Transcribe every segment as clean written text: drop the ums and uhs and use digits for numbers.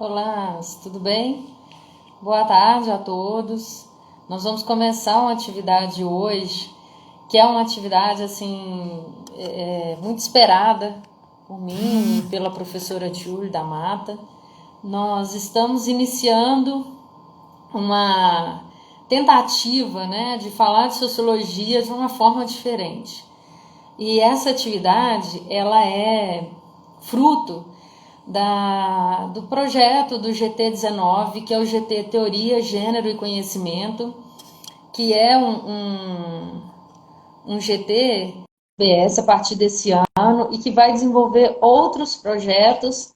Olá, tudo bem? Boa tarde a todos. Nós vamos começar uma atividade hoje, que é uma atividade assim muito esperada por mim e pela professora Julie da Mata. Nós estamos iniciando uma tentativa, né, de falar de sociologia de uma forma diferente. E essa atividade, ela é fruto do projeto do GT19, que é o GT Teoria, Gênero e Conhecimento, que é um GT BS a partir desse ano e que vai desenvolver outros projetos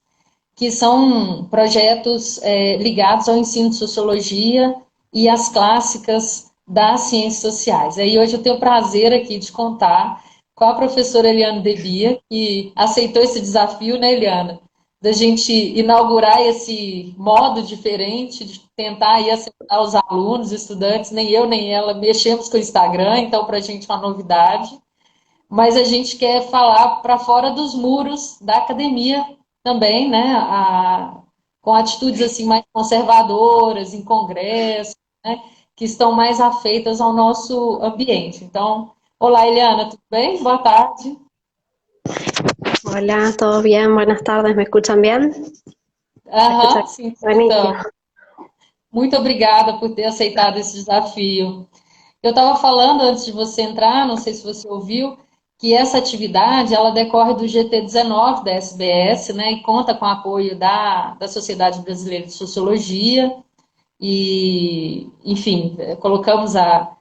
que são projetos ligados ao ensino de sociologia e às clássicas das ciências sociais. Aí hoje eu tenho o prazer aqui de contar com a professora Eliana Debia, que aceitou esse desafio, né, Eliana? Da gente inaugurar esse modo diferente de tentar aí acertar os alunos, estudantes, nem eu nem ela mexemos com o Instagram, então para a gente é uma novidade, mas a gente quer falar para fora dos muros da academia também, né, com atitudes assim mais conservadoras, em congressos, né, que estão mais afeitas ao nosso ambiente. Então, olá, Eliana, tudo bem? Boa tarde. Hola, ¿todo bien? Buenas tardes, ¿me escuchan bien? ¿Se escucha Aham, bien? sim, Buenísimo. então, muito obrigada por ter aceitado esse desafio. Eu estava falando antes de você entrar, não sei se você ouviu, que essa atividade ela decorre do GT19 da SBS, né, e conta com o apoio da Sociedade Brasileira de Sociologia, e, enfim, colocamos a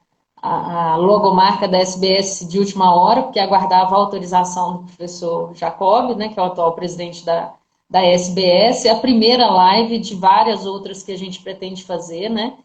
logomarca da SBS de última hora, porque aguardava a autorização do professor Jacob, né, que é o atual presidente da SBS, é a primeira live de várias outras que a gente pretende fazer, né,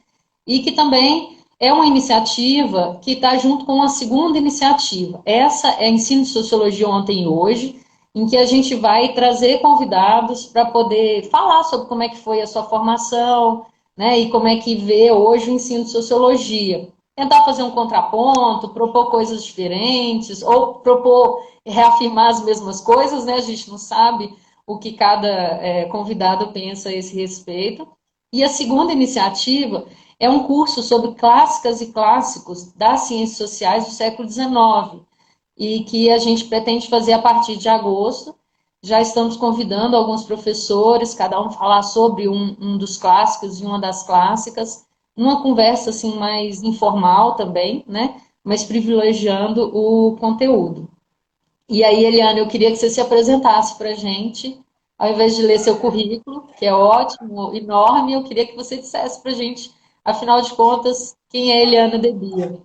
e que também é uma iniciativa que está junto com uma segunda iniciativa. Essa é Ensino de Sociologia Ontem e Hoje, em que a gente vai trazer convidados para poder falar sobre como é que foi a sua formação, né, e como é que vê hoje o ensino de Sociologia. Tentar fazer um contraponto, propor coisas diferentes, ou propor reafirmar as mesmas coisas, né, a gente não sabe o que cada convidado pensa a esse respeito. E a segunda iniciativa é um curso sobre clássicas e clássicos das ciências sociais do século XIX, e que a gente pretende fazer a partir de agosto. Já estamos convidando alguns professores, cada um falar sobre um dos clássicos e uma das clássicas, numa conversa assim mais informal também, né? Mas privilegiando o conteúdo. E aí, Eliana, eu queria que você se apresentasse para a gente, ao invés de ler seu currículo, que é ótimo, enorme, eu queria que você dissesse para a gente, afinal de contas, quem é Eliana Debia.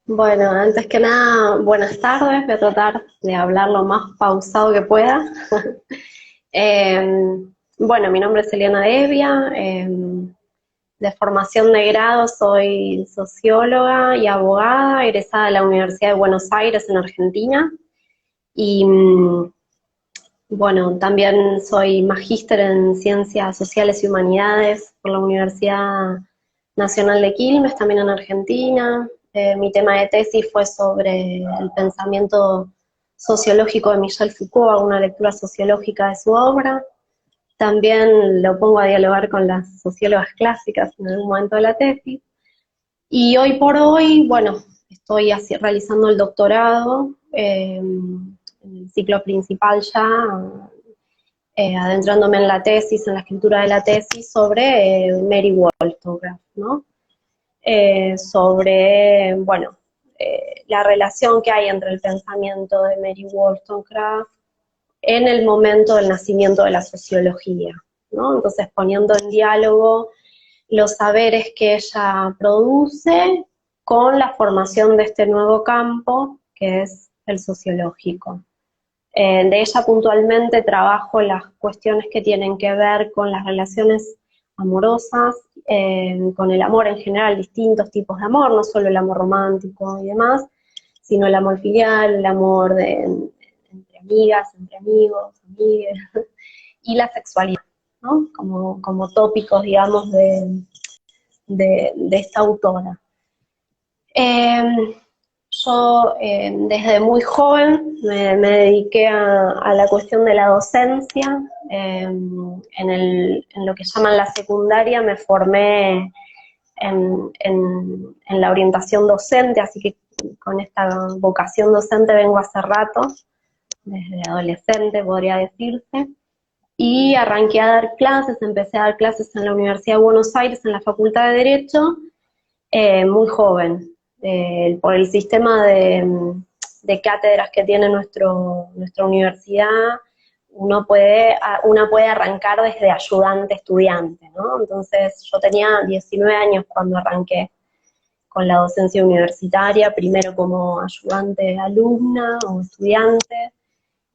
Bueno, antes que nada, buenas tardes. Voy a tratar de hablar lo más pausado que pueda. Eh, bueno, mi nombre es Eliana Devia. De formación de grado soy socióloga y abogada, egresada de la Universidad de Buenos Aires en Argentina. Y bueno, también soy magíster en Ciencias Sociales y Humanidades por la Universidad Nacional de Quilmes, también en Argentina. Mi tema de tesis fue sobre el pensamiento sociológico de Michel Foucault, hago una lectura sociológica de su obra. También lo pongo a dialogar con las sociólogas clásicas en algún momento de la tesis. Y hoy por hoy, bueno, estoy realizando el doctorado en el ciclo principal ya, adentrándome en la tesis, en la escritura de la tesis sobre Mary Wollstonecraft, ¿no? Sobre, bueno, la relación que hay entre el pensamiento de Mary Wollstonecraft en el momento del nacimiento de la sociología, ¿no? Entonces poniendo en diálogo los saberes que ella produce con la formación de este nuevo campo que es el sociológico. De ella puntualmente trabajo las cuestiones que tienen que ver con las relaciones amorosas, con el amor en general, distintos tipos de amor, no solo el amor romántico y demás, sino el amor filial, el amor entre amigas, entre amigos, amigues, y la sexualidad, ¿no? Como tópicos, digamos, de esta autora. Yo desde muy joven me dediqué a la cuestión de la docencia. En lo que llaman la secundaria me formé en la orientación docente, así que con esta vocación docente vengo hace rato, desde adolescente podría decirse, y arranqué a dar clases, empecé a dar clases en la Universidad de Buenos Aires, en la Facultad de Derecho, muy joven, por el sistema de cátedras que tiene nuestra universidad. Una puede arrancar desde ayudante estudiante, ¿no? Entonces yo tenía 19 años cuando arranqué con la docencia universitaria, primero como ayudante alumna o estudiante,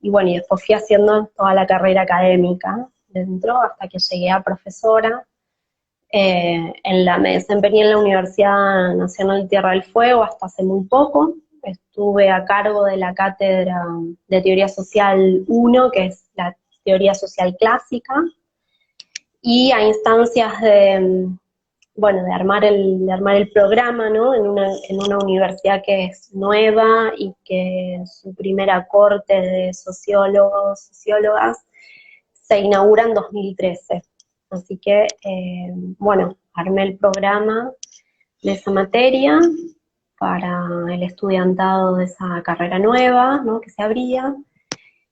y bueno, y después fui haciendo toda la carrera académica dentro hasta que llegué a profesora. Me desempeñé en la Universidad Nacional de Tierra del Fuego hasta hace muy poco. Estuve a cargo de la cátedra de Teoría Social 1, que es la teoría social clásica, y a instancias de armar el programa, ¿no? En una universidad que es nueva y que su primera corte de sociólogos, sociólogas, se inaugura en 2013. Así que, armé el programa de esa materia para el estudiantado de esa carrera nueva, ¿no? Que se abría.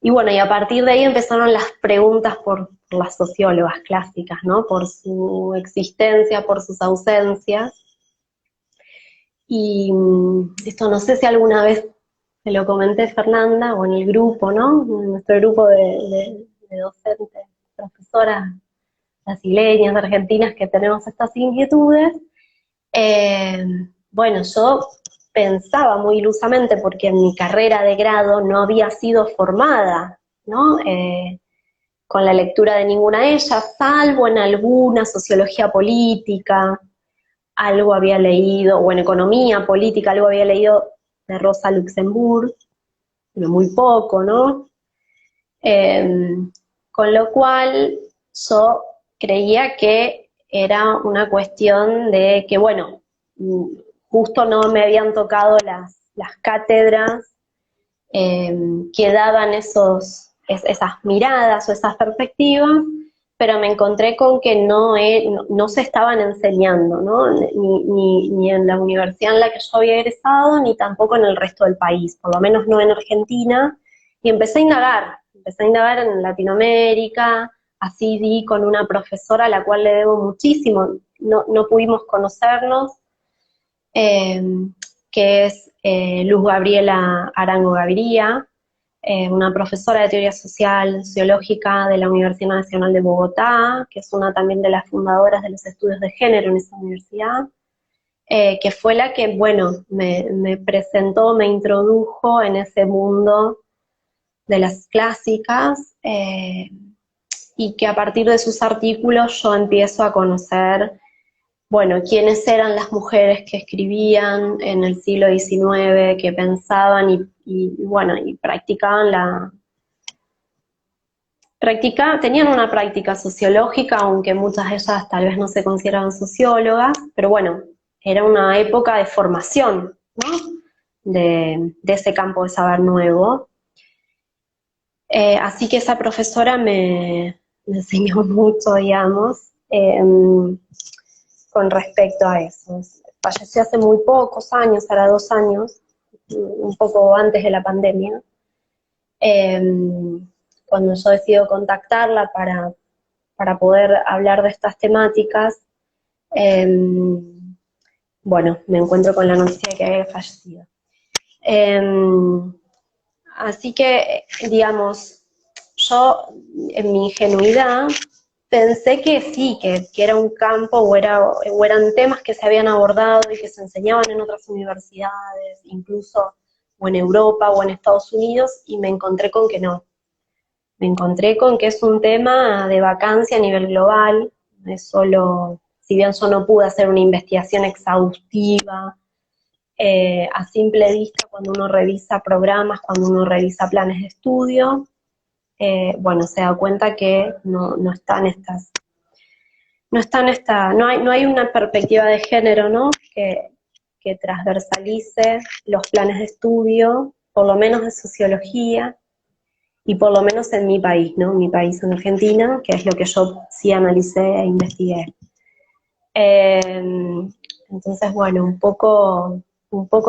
Y bueno, y a partir de ahí empezaron las preguntas por las sociólogas clásicas, ¿no? Por su existencia, por sus ausencias. Y esto no sé si alguna vez se lo comenté, Fernanda, o en el grupo, ¿no? En nuestro grupo de docentes, profesoras brasileñas, argentinas, que tenemos estas inquietudes. Yo pensaba muy ilusamente, porque en mi carrera de grado no había sido formada, ¿no? Con la lectura de ninguna de ellas, salvo en alguna sociología política, algo había leído, o en economía política, algo había leído de Rosa Luxemburg, pero muy poco, ¿no? Con lo cual yo creía que era una cuestión de que, bueno, justo no me habían tocado las cátedras que daban esas miradas o esas perspectivas, pero me encontré con que no se estaban enseñando, ¿no? Ni en la universidad en la que yo había egresado, ni tampoco en el resto del país, por lo menos no en Argentina, y empecé a indagar en Latinoamérica. Así di con una profesora a la cual le debo muchísimo, no pudimos conocernos, que es Luz Gabriela Arango Gaviria, una profesora de teoría social sociológica de la Universidad Nacional de Bogotá, que es una también de las fundadoras de los estudios de género en esa universidad, que fue la que, bueno, me presentó, me introdujo en ese mundo de las clásicas, y que a partir de sus artículos yo empiezo a conocer, bueno, quiénes eran las mujeres que escribían en el siglo XIX, que pensaban y tenían una práctica sociológica, aunque muchas de ellas tal vez no se consideraban sociólogas, pero bueno, era una época de formación, ¿no? De ese campo de saber nuevo. Así que esa profesora me enseñó mucho, digamos, con respecto a eso. Falleció hace muy pocos años, ahora 2 años, un poco antes de la pandemia, cuando yo decido contactarla para poder hablar de estas temáticas. Me encuentro con la noticia de que había fallecido. Así que, digamos, yo en mi ingenuidad pensé que sí, que era un campo o eran temas que se habían abordado y que se enseñaban en otras universidades, incluso o en Europa o en Estados Unidos, y me encontré con que no. Me encontré con que es un tema de vacancia a nivel global, es solo, si bien yo no pude hacer una investigación exhaustiva, a simple vista, cuando uno revisa programas, cuando uno revisa planes de estudio, se da cuenta que no hay una perspectiva de género, ¿no? que transversalice los planes de estudio, por lo menos de sociología, y por lo menos en mi país, ¿no? Mi país en Argentina, que es lo que yo sí analicé e investigué. Entonces, bueno, un poco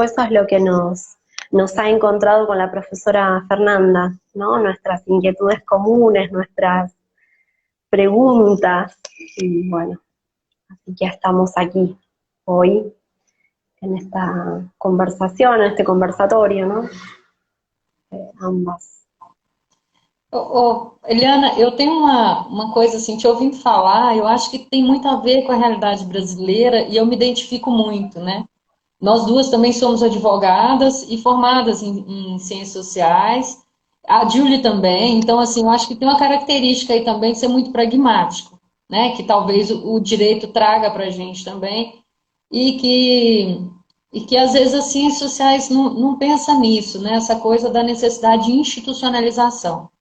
eso es lo que nos ha encontrado con la profesora Fernanda, ¿no? Nuestras inquietudes comunes, nuestras preguntas, y bueno, así que estamos aquí hoy en esta conversación, en este conversatorio, ¿no? Ambas. Eliana, eu tenho uma coisa assim, te ouvindo falar, eu acho que tem muito a ver com a realidade brasileira e eu me identifico muito, né? Nós duas também somos advogadas e formadas em ciências sociais, a Julie também, então assim, eu acho que tem uma característica aí também de ser muito pragmático, né? Que talvez o direito traga para a gente também, e que, e que às vezes as ciências sociais não pensam nisso, né? Essa coisa da necessidade de institucionalização.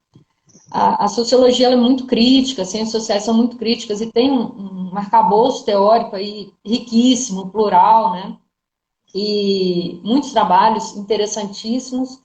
A sociologia ela é muito crítica, as ciências sociais são muito críticas e tem um arcabouço teórico aí riquíssimo, plural, né? E muitos trabalhos interessantíssimos,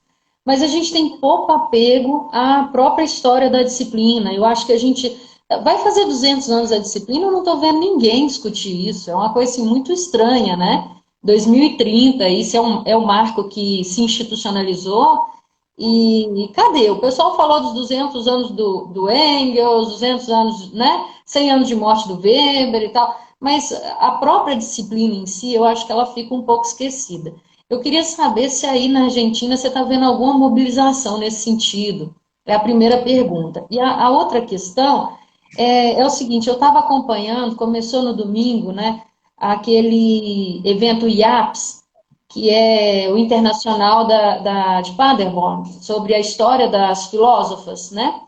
mas a gente tem pouco apego à própria história da disciplina. Eu acho que a gente vai fazer 200 anos da disciplina, eu não estou vendo ninguém discutir isso, é uma coisa assim, muito estranha, né? 2030, isso é um marco que se institucionalizou, e cadê? O pessoal falou dos 200 anos do Engels, 200 anos, né? 100 anos de morte do Weber e tal, mas a própria disciplina em si, eu acho que ela fica um pouco esquecida. Eu queria saber se aí na Argentina você está vendo alguma mobilização nesse sentido. É a primeira pergunta. E a outra questão é o seguinte, eu estava acompanhando, começou no domingo, né? Aquele evento IAPS, que é o Internacional de Paderborn, sobre a história das filósofas, né?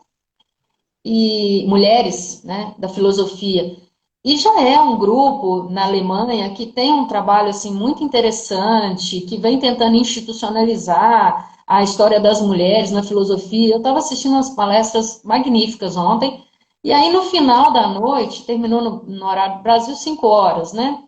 E mulheres, né, da filosofia. E já é um grupo na Alemanha que tem um trabalho assim muito interessante, que vem tentando institucionalizar a história das mulheres na filosofia. Eu estava assistindo umas palestras magníficas ontem, e aí no final da noite, terminou no horário do Brasil, 5 horas, né?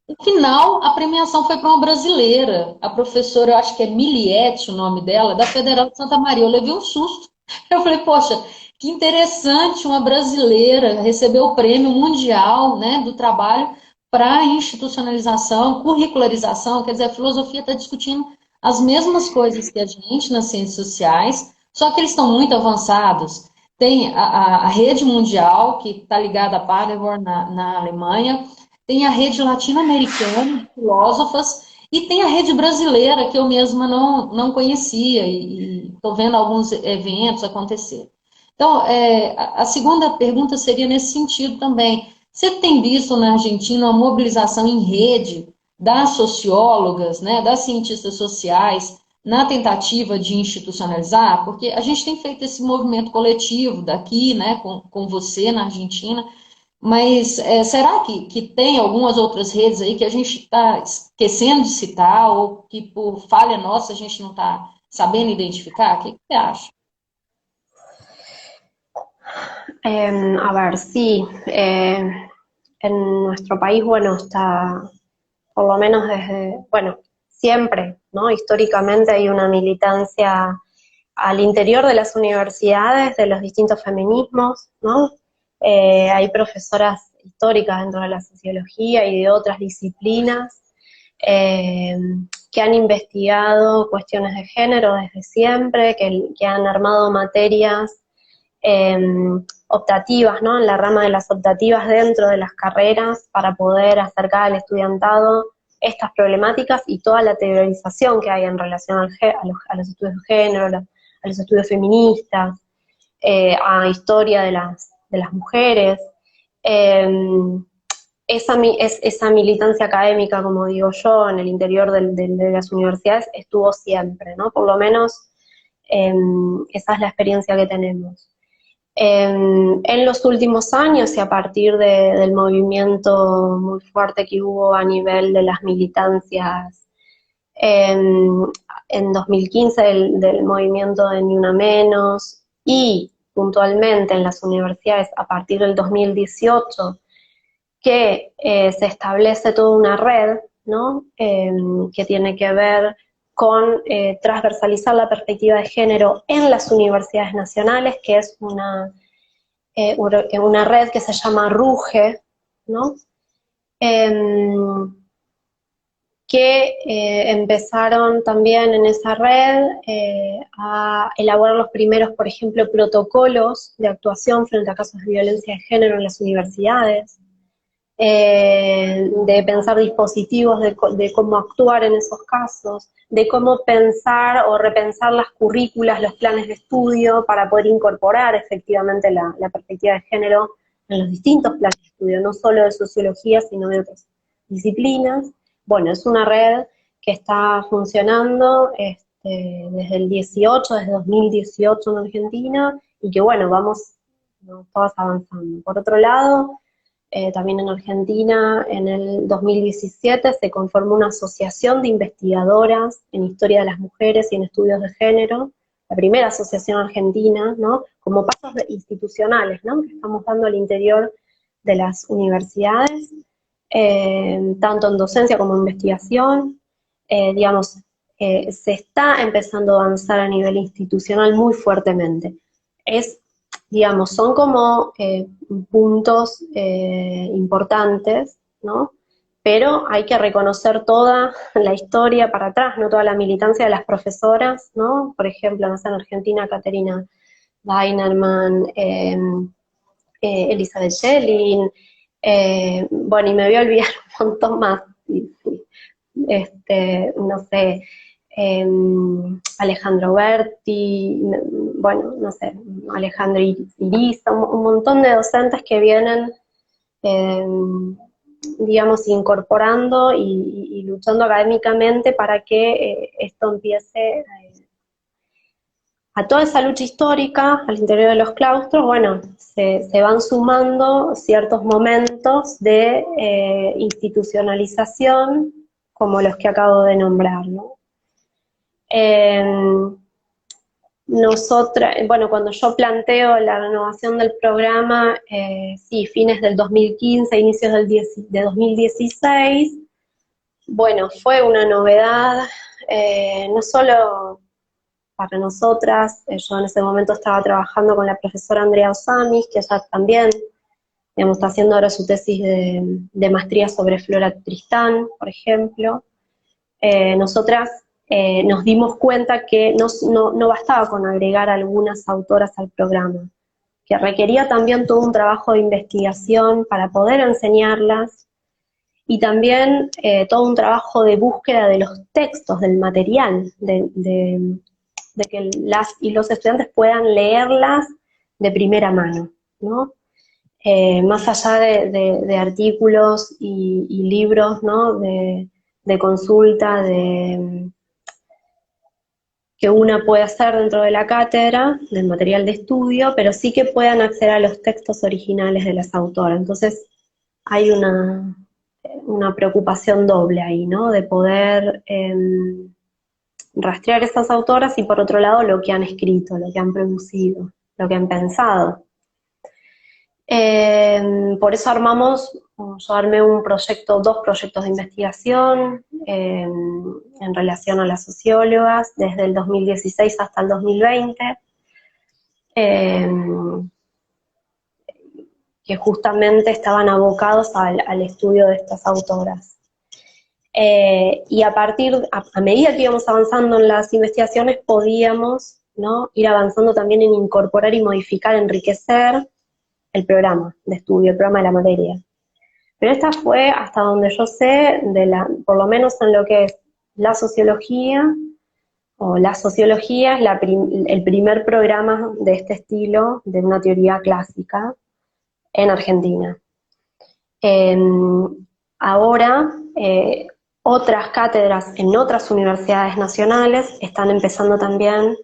No final, a premiação foi para uma brasileira, a professora, eu acho que é Miliette o nome dela, da Federal de Santa Maria. Eu levei um susto. Eu falei, poxa, que interessante uma brasileira receber o prêmio mundial, né, do trabalho para institucionalização, curricularização, quer dizer, a filosofia está discutindo as mesmas coisas que a gente nas ciências sociais, só que eles estão muito avançados. Tem a rede mundial, que está ligada a Paderborn, na Alemanha, tem a rede latino-americana de filósofas e tem a rede brasileira, que eu mesma não conhecia, e estou vendo alguns eventos acontecer. Então, a segunda pergunta seria nesse sentido também. Você tem visto na Argentina uma mobilização em rede das sociólogas, né, das cientistas sociais, na tentativa de institucionalizar? Porque a gente tem feito esse movimento coletivo daqui, né, com você na Argentina, mas será que tem algumas outras redes aí que a gente está esquecendo de citar, ou que por falha nossa a gente não está sabendo identificar? O que você acha? A ver, sí, en nuestro país, bueno, está, por lo menos desde, bueno, siempre, ¿no? Históricamente hay una militancia al interior de las universidades, de los distintos feminismos, ¿no? Hay profesoras históricas dentro de la sociología y de otras disciplinas que han investigado cuestiones de género desde siempre, que han armado materias optativas, ¿no? En la rama de las optativas dentro de las carreras para poder acercar al estudiantado estas problemáticas y toda la teorización que hay en relación a los estudios de género, a los estudios feministas, a historia de las mujeres. Esa militancia académica, como digo yo, en el interior de las universidades estuvo siempre, ¿no? Por lo menos esa es la experiencia que tenemos. En los últimos años y a partir del movimiento muy fuerte que hubo a nivel de las militancias en 2015 del movimiento de Ni Una Menos y puntualmente en las universidades a partir del 2018 que se establece toda una red, ¿no? Que tiene que ver con transversalizar la perspectiva de género en las universidades nacionales, que es una red que se llama RUGE, ¿no? Que empezaron también en esa red a elaborar los primeros, por ejemplo, protocolos de actuación frente a casos de violencia de género en las universidades, de pensar dispositivos de cómo actuar en esos casos, de cómo pensar o repensar las currículas, los planes de estudio para poder incorporar efectivamente la perspectiva de género en los distintos planes de estudio, no solo de sociología, sino de otras disciplinas. Bueno, es una red que está funcionando desde el 18, desde 2018 en Argentina, y que bueno, vamos, ¿no?, todas avanzando. Por otro lado, también en Argentina, en el 2017 se conformó una asociación de investigadoras en historia de las mujeres y en estudios de género, la primera asociación argentina, ¿no?, como pasos institucionales, ¿no?, que estamos dando al interior de las universidades, tanto en docencia como en investigación. Digamos, se está empezando a avanzar a nivel institucional muy fuertemente. Digamos, son como puntos importantes, ¿no? Pero hay que reconocer toda la historia para atrás, no toda la militancia de las profesoras, ¿no? Por ejemplo, no sé, en Argentina, Caterina Weinerman, Elizabeth Schelling, bueno, y me voy a olvidar un montón más, no sé, Alejandro Berti, bueno, no sé, Alejandro Iriza, un montón de docentes que vienen, digamos, incorporando y luchando académicamente para que esto empiece a toda esa lucha histórica al interior de los claustros. Bueno, se van sumando ciertos momentos de institucionalización, como los que acabo de nombrar, ¿no? Bueno, cuando yo planteo la renovación del programa, sí, fines del 2015, inicios de 2016, bueno, fue una novedad, no solo para nosotras. Yo en ese momento estaba trabajando con la profesora Andrea Osamis, que ella también, digamos, está haciendo ahora su tesis de maestría sobre Flora Tristán, por ejemplo. Nosotras nos dimos cuenta que no bastaba con agregar algunas autoras al programa, que requería también todo un trabajo de investigación para poder enseñarlas, y también todo un trabajo de búsqueda de los textos, del material, de que las y los estudiantes puedan leerlas de primera mano, ¿no? Más allá de artículos y libros, ¿no?, de consulta, que una puede hacer dentro de la cátedra, del material de estudio, pero sí que puedan acceder a los textos originales de las autoras. Entonces hay una preocupación doble ahí, ¿no?, de poder rastrear esas autoras y por otro lado lo que han escrito, lo que han producido, lo que han pensado. Por eso yo armé dos proyectos de investigación en relación a las sociólogas desde el 2016 hasta el 2020, que justamente estaban abocados al estudio de estas autoras. Y a medida que íbamos avanzando en las investigaciones, podíamos, ¿no?, ir avanzando también en incorporar y modificar, enriquecer el programa de estudio, el programa de la materia. Pero esta fue, hasta donde yo sé, por lo menos en lo que es la sociología, es el primer programa de este estilo, de una teoría clásica, en Argentina. Ahora, otras cátedras en otras universidades nacionales están empezando también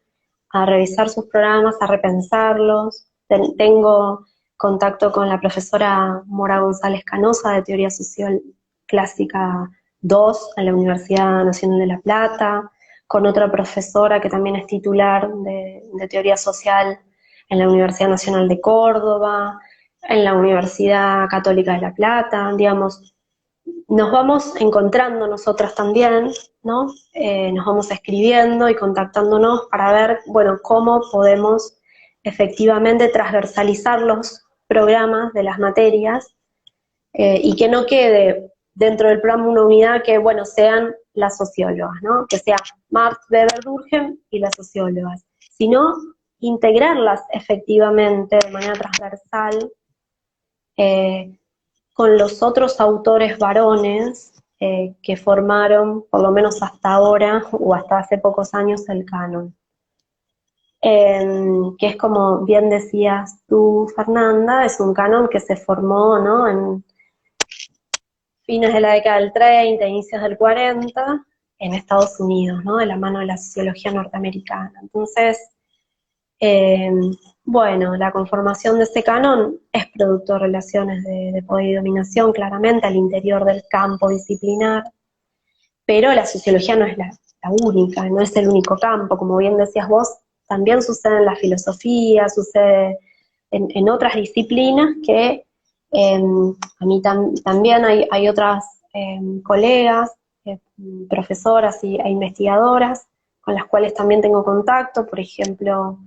a revisar sus programas, a repensarlos. Tengo contacto con la profesora Mora González Canosa de Teoría Social Clásica 2 en la Universidad Nacional de La Plata, con otra profesora que también es titular de Teoría Social en la Universidad Nacional de Córdoba, en la Universidad Católica de La Plata, digamos. nos vamos encontrando nosotras también, ¿no? Nos vamos escribiendo y contactándonos para ver, bueno, cómo podemos efectivamente transversalizar los programas de las materias y que no quede dentro del programa una unidad que, bueno, sean las sociólogas, ¿no? Que sea Marx, Weber, Durkheim y las sociólogas, sino integrarlas efectivamente de manera transversal eh, con los otros autores varones que formaron, por lo menos hasta ahora, o hasta hace pocos años, el canon. Que es como bien decías tú, Fernanda, es un canon que se formó, ¿no?, en fines de la década del 30, inicios del 40, en Estados Unidos, ¿no?, de la mano de la sociología norteamericana. Entonces, eh, bueno, la conformación de ese canon es producto de relaciones de poder y dominación, claramente, al interior del campo disciplinar, pero la sociología no es la única, no es el único campo, como bien decías vos, también sucede en la filosofía, sucede en otras disciplinas que a mí también hay otras colegas, profesoras e investigadoras con las cuales también tengo contacto, por ejemplo,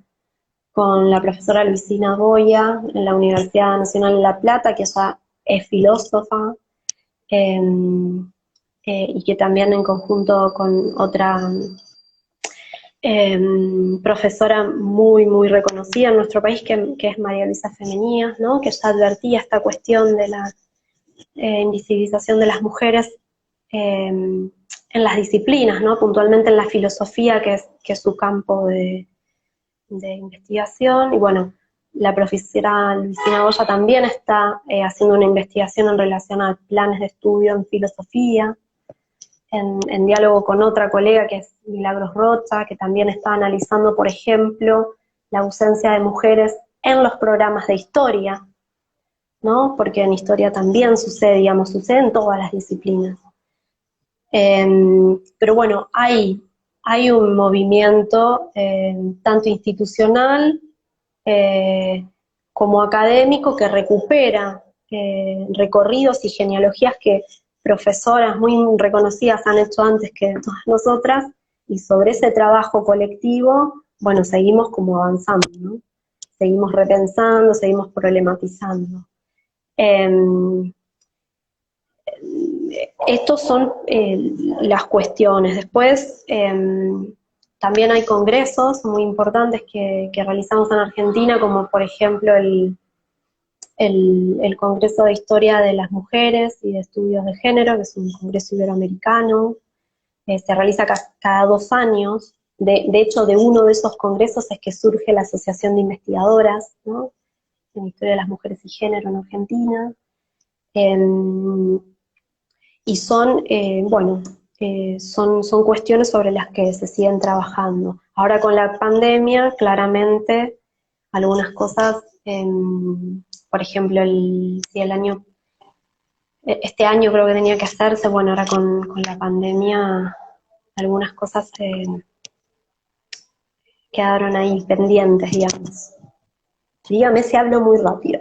con la profesora Luisina Boya en la Universidad Nacional de La Plata, que ella es filósofa, eh, y que también en conjunto con otra profesora muy, muy reconocida en nuestro país, que es María Luisa Femenías, ¿no?, que ya advertía esta cuestión de la invisibilización de las mujeres en las disciplinas, ¿no?, puntualmente en la filosofía, que es su campo de investigación. Y bueno, la profesora Luisina Boya también está haciendo una investigación en relación a planes de estudio en filosofía, en diálogo con otra colega que es Milagros Rocha, que también está analizando, por ejemplo, la ausencia de mujeres en los programas de historia, ¿no? Porque en historia también sucede, digamos, sucede en todas las disciplinas. Pero bueno, hay un movimiento tanto institucional como académico que recupera recorridos y genealogías que profesoras muy reconocidas han hecho antes que todas nosotras, y sobre ese trabajo colectivo, bueno, seguimos como avanzando, ¿no? Seguimos repensando, seguimos problematizando. Estos son las cuestiones. Después, también hay congresos muy importantes que realizamos en Argentina, como por ejemplo el Congreso de Historia de las Mujeres y de Estudios de Género, que es un congreso iberoamericano, se realiza cada 2 años. De hecho, de uno de esos congresos es que surge la Asociación de Investigadoras, ¿no?, en Historia de las Mujeres y Género en Argentina. Y son, bueno, son cuestiones sobre las que se siguen trabajando. Ahora con la pandemia, claramente, algunas cosas, por ejemplo, si el año, este año creo que tenía que hacerse, bueno, ahora con la pandemia, algunas cosas quedaron ahí pendientes, digamos. Dígame si hablo muy rápido.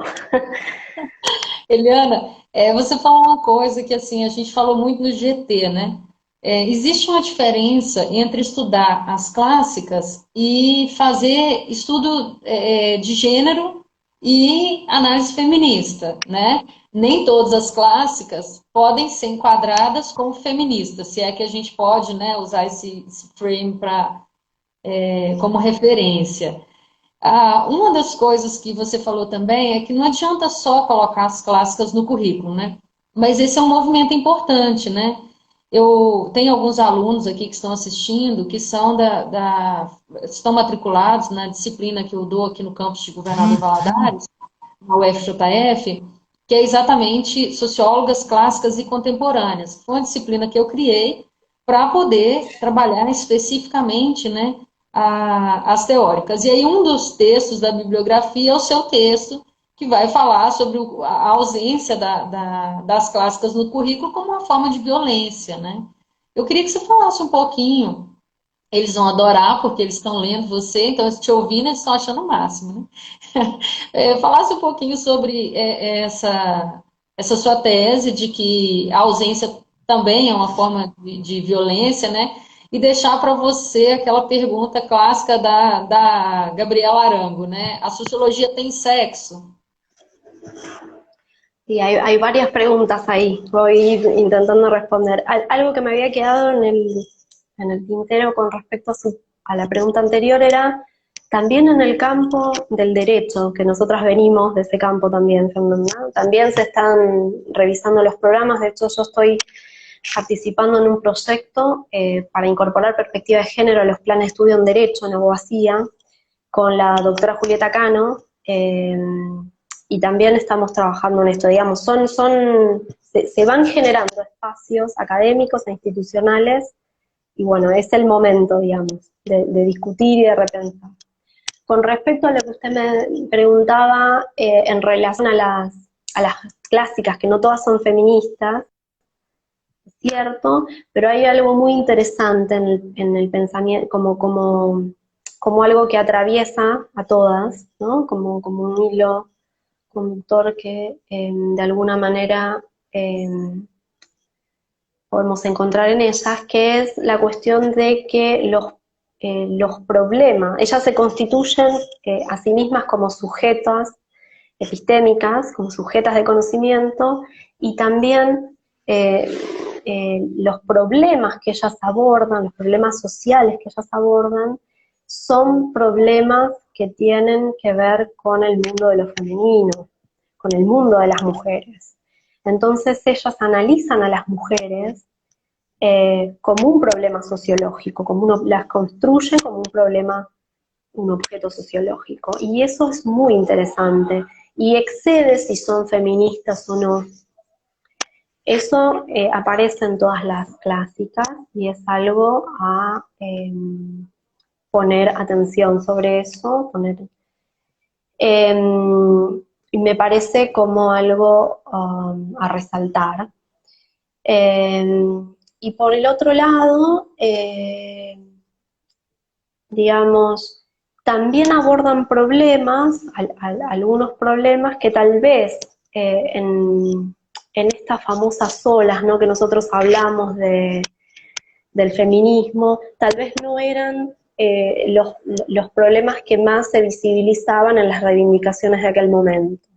Eliana, você falou uma coisa que assim a gente falou muito no GT, né? Existe uma diferença entre estudar as clássicas e fazer estudo de gênero e análise feminista, né? Nem todas as clássicas podem ser enquadradas como feministas, se é que a gente pode, né, usar esse frame como referência. Uma das coisas que você falou também é que não adianta só colocar as clássicas no currículo, né? Mas esse é um movimento importante, né? Eu tenho alguns alunos aqui que estão assistindo, que são estão matriculados na disciplina que eu dou aqui no campus de Governador Valadares, na UFJF, que é exatamente sociólogas clássicas e contemporâneas. Foi uma disciplina que eu criei para poder trabalhar especificamente, né, as teóricas. E aí um dos textos da bibliografia é o seu texto, que vai falar sobre a ausência das clássicas no currículo como uma forma de violência, né? Eu queria que você falasse um pouquinho, eles vão adorar, porque eles estão lendo você, então te ouvindo, eles estão achando o máximo, né? Falasse um pouquinho sobre essa sua tese de que a ausência também é uma forma de violência, né? E deixar para você aquela pergunta clássica da Gabriela Arango, né? A sociologia tem sexo? Y hay varias preguntas ahí, voy intentando responder. Algo que me había quedado en el tintero con respecto a la pregunta anterior era, también en el campo del derecho, que nosotras venimos de ese campo también, ¿no? También se están revisando los programas, de hecho yo estoy participando en un proyecto para incorporar perspectiva de género a los planes de estudio en Derecho en Abogacía, con la doctora Julieta Cano, y también estamos trabajando en esto, digamos, se van generando espacios académicos e institucionales, y bueno, es el momento, digamos, de discutir y de repensar. Con respecto a lo que usted me preguntaba en relación a las clásicas, que no todas son feministas, es cierto, pero hay algo muy interesante en el pensamiento, como algo que atraviesa a todas, ¿no? Como un hilo conductor que de alguna manera podemos encontrar en ellas, que es la cuestión de que los problemas, ellas se constituyen a sí mismas como sujetas epistémicas, como sujetas de conocimiento, y también los problemas que ellas abordan, los problemas sociales que ellas abordan, son problemas que tienen que ver con el mundo de lo femenino, con el mundo de las mujeres. Entonces ellas analizan a las mujeres como un problema sociológico, las construyen como un problema, un objeto sociológico. Y eso es muy interesante. Y excede si son feministas o no. Eso aparece en todas las clásicas y es algo a poner atención sobre eso, y me parece como algo a resaltar. Y por el otro lado, digamos, también abordan problemas, algunos problemas que tal vez en estas famosas olas, ¿no?, que nosotros hablamos del feminismo, tal vez no eran los problemas que más se visibilizaban en las reivindicaciones de aquel momento.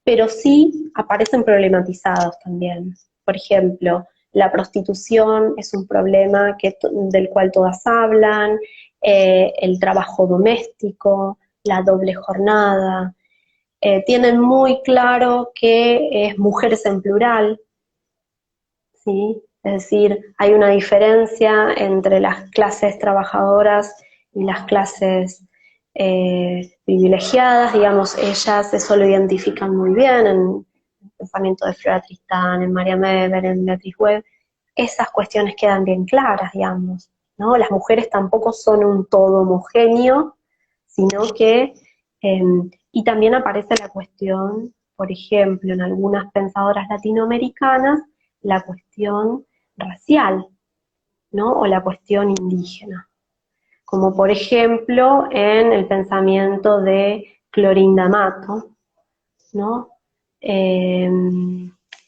Pero sí aparecen problematizados también. Por ejemplo, la prostitución es un problema del cual todas hablan, el trabajo doméstico, la doble jornada. Tienen muy claro que es mujeres en plural, ¿sí? Es decir, hay una diferencia entre las clases trabajadoras y las clases privilegiadas, digamos, ellas eso lo identifican muy bien en el pensamiento de Flora Tristán, en María Weber, en Beatriz Webb. Esas cuestiones quedan bien claras, digamos, ¿no? Las mujeres tampoco son un todo homogéneo, sino que, y también aparece la cuestión, por ejemplo, en algunas pensadoras latinoamericanas, la cuestión racial, ¿no? O la cuestión indígena. Como por ejemplo en el pensamiento de Clorinda Mato, ¿no?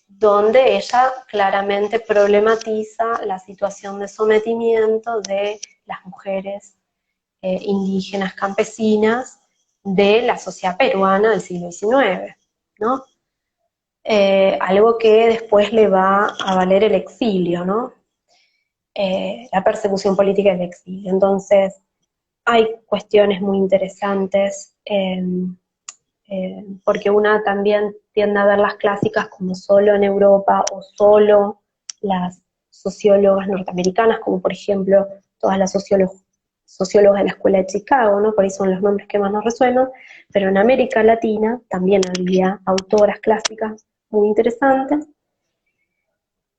Donde ella claramente problematiza la situación de sometimiento de las mujeres indígenas campesinas de la sociedad peruana del siglo XIX, ¿no? Algo que después le va a valer el exilio, ¿no? La persecución política del exilio. Entonces, hay cuestiones muy interesantes, porque una también tiende a ver las clásicas como solo en Europa o solo las sociólogas norteamericanas, como por ejemplo todas las sociólogas de la Escuela de Chicago, ¿no? Por ahí son los nombres que más nos resuenan, pero en América Latina también había autoras clásicas muy interesantes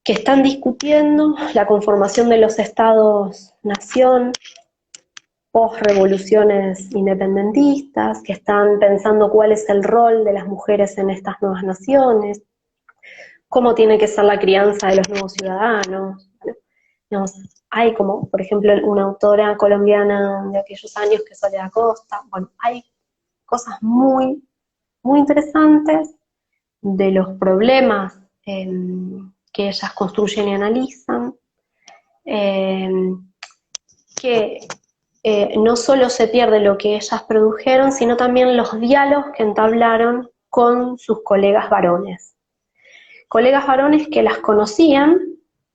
que están discutiendo la conformación de los estados-nación post-revoluciones independentistas, que están pensando cuál es el rol de las mujeres en estas nuevas naciones, cómo tiene que ser la crianza de los nuevos ciudadanos. Digamos, hay como, por ejemplo, una autora colombiana de aquellos años que es Soledad Costa. Bueno, hay cosas muy, muy interesantes de los problemas que ellas construyen y analizan, que no solo se pierde lo que ellas produjeron, sino también los diálogos que entablaron con sus colegas varones. Colegas varones que las conocían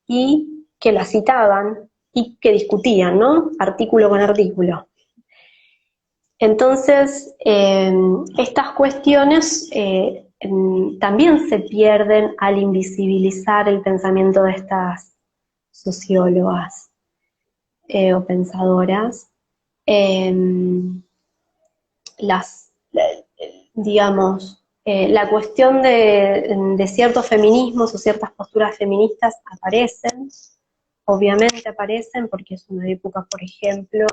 y que las citaban y que discutían, ¿no? Artículo con artículo. Entonces, estas cuestiones también se pierden al invisibilizar el pensamiento de estas sociólogas o pensadoras. Digamos, la cuestión de ciertos feminismos o ciertas posturas feministas aparecen, obviamente aparecen, porque es una época, por ejemplo,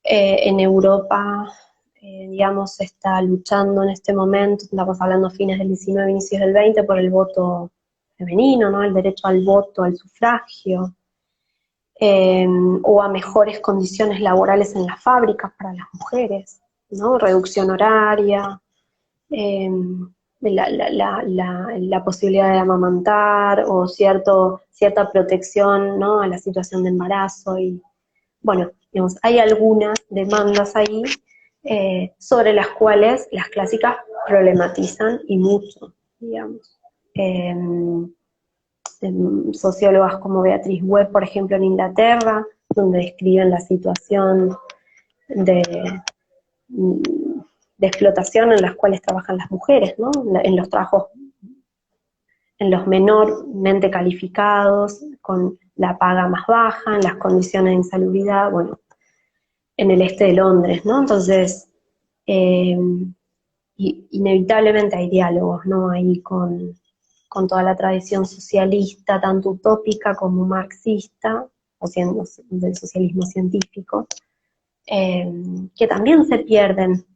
en Europa, digamos, se está luchando en este momento, estamos hablando fines del 19, inicios del 20, por el voto femenino, ¿no? El derecho al voto, al sufragio, o a mejores condiciones laborales en las fábricas para las mujeres, ¿no? Reducción horaria, la posibilidad de amamantar, o cierta protección, ¿no? A la situación de embarazo. Y bueno, digamos, hay algunas demandas ahí sobre las cuales las clásicas problematizan y mucho, digamos. Sociólogas como Beatriz Webb, por ejemplo, en Inglaterra, donde describen la situación de explotación en las cuales trabajan las mujeres, ¿no? En los trabajos, en los menormente calificados, con la paga más baja, en las condiciones de insalubridad, bueno, en el este de Londres, ¿no? Entonces, inevitablemente hay diálogos, ¿no? Ahí con toda la tradición socialista, tanto utópica como marxista, o del socialismo científico, que también se pierden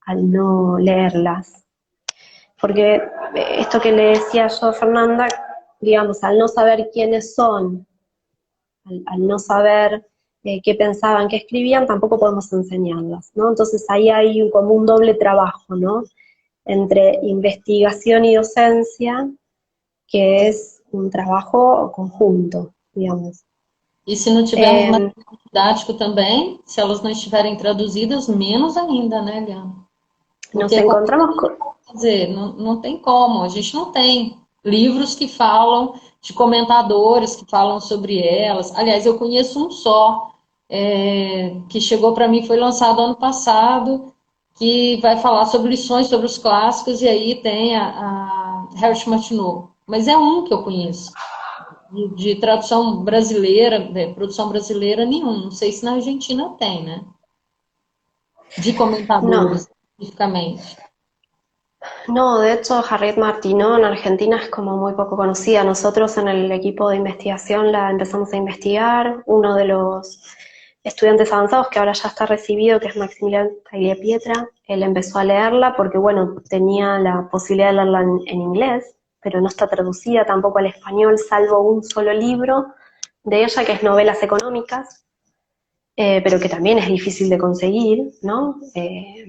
al no leerlas. Porque esto que le decía yo a Fernanda, digamos, al no saber quiénes son, al no saber qué pensaban, qué escribían, tampoco podemos enseñarlas, ¿no? Entonces ahí hay como un doble trabajo, ¿no? Entre investigación y docencia, que es um trabalho conjunto, digamos. E se não tivermos material didático também, se elas não estiverem traduzidas, menos ainda, né, Liana? Nos Porque, encontramos con... quer dizer, não tem como, a gente não tem livros que falam de comentadores que falam sobre elas. Aliás, eu conheço um só, que chegou para mim, foi lançado ano passado, que vai falar sobre lições sobre os clássicos, e aí tem a Harriet Martineau. Mas é um que eu conheço. De tradução brasileira, de produção brasileira, nenhum. Não sei se na Argentina tem, né? De No, comentadores, especificamente. no, de hecho Harriet Martineau en Argentina es como muy poco conocida. Nosotros en el equipo de investigación la empezamos a investigar. Uno de los estudiantes avanzados que ahora ya está recibido, que es Maximiliano Tagliapietra, él empezó a leerla porque, bueno, tenía la posibilidad de leerla en inglés, pero no está traducida tampoco al español, salvo un solo libro de ella, que es Novelas Económicas, pero que también es difícil de conseguir, ¿no?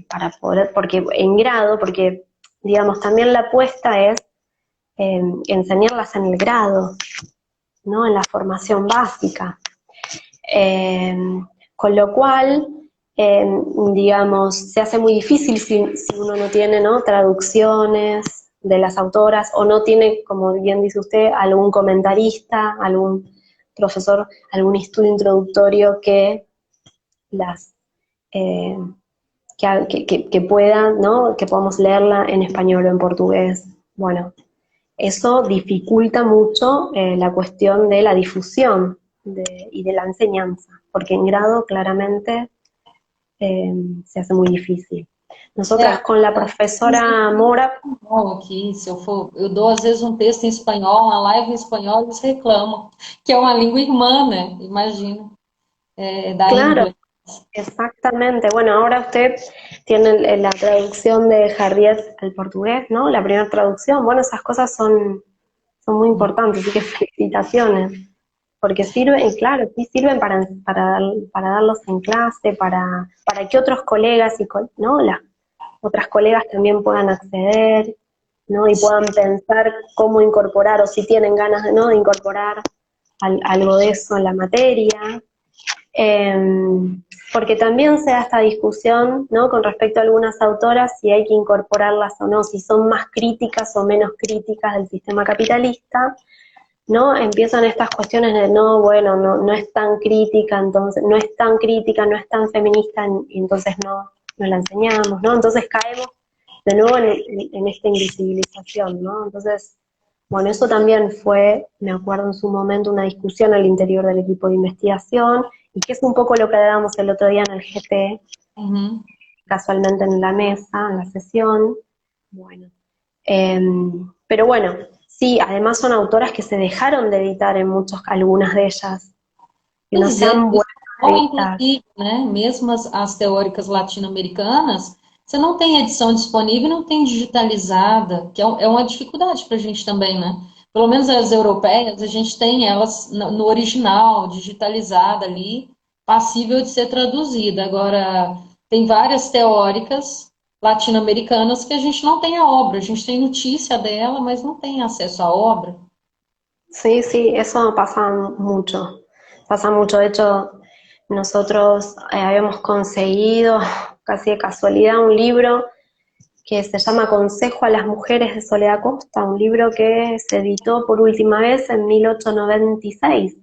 Para poder, porque en grado, porque, digamos, también la apuesta es enseñarlas en el grado, ¿no? En la formación básica. Con lo cual, digamos, se hace muy difícil si uno no tiene, ¿no? Traducciones de las autoras, o no tiene, como bien dice usted, algún comentarista, algún profesor, algún estudio introductorio que las que pueda, ¿no? Que podamos leerla en español o en portugués. Bueno, eso dificulta mucho la cuestión de la difusión y de la enseñanza, porque en grado claramente se hace muy difícil. Nosotras con la profesora Mora... Aqui, se eu dou às vezes um texto em espanhol, uma live em espanhol, eles reclamam, que é uma língua irmã, né? Imagina, da Claro, inglês. exactamente. Bueno, ahora usted tiene la traducción de Harriet al portugués, ¿no? La primera traducción. Bueno, esas cosas son muy importantes, así que felicitaciones. Porque sirven, y claro, sí sirven para darlos en clase, para que otros colegas y, ¿no? Las otras colegas también puedan acceder. ¿no? Y puedan pensar cómo incorporar, o si tienen ganas de, ¿no?, de incorporar algo de eso en la materia. Porque también se da esta discusión, ¿no?, con respecto a algunas autoras, si hay que incorporarlas o no, si son más críticas o menos críticas del sistema capitalista, ¿no? Empiezan estas cuestiones de no, bueno, no es tan crítica, entonces, no es tan crítica, no es tan feminista, y entonces no la enseñamos, ¿no? Entonces caemos de nuevo en esta invisibilización, ¿no? Entonces, bueno, eso también fue, me acuerdo en su momento, una discusión al interior del equipo de investigación, y que es un poco lo que hablábamos el otro día en el GT, casualmente en la mesa, en la sesión. Bueno, pero bueno, sí, además son autoras que se dejaron de editar en algunas de ellas, que no Pois se é, han vuelto a editar. inclusive, né, mesmo as teóricas latino-americanas, você não tem edição disponível, não tem digitalizada, que é uma dificuldade para a gente também, né? Pelo menos as europeias, a gente tem elas no original, digitalizada ali, passível de ser traduzida. Agora, tem várias teóricas latino-americanas que a gente não tem a obra, a gente tem notícia dela, mas não tem acesso à obra. Sí, sí, eso pasa mucho. Pasa mucho. De hecho, nosotros habíamos conseguido, casi de casualidad, un libro que se llama Consejo a las Mujeres de Soledad Costa, un libro que se editó por última vez en 1896.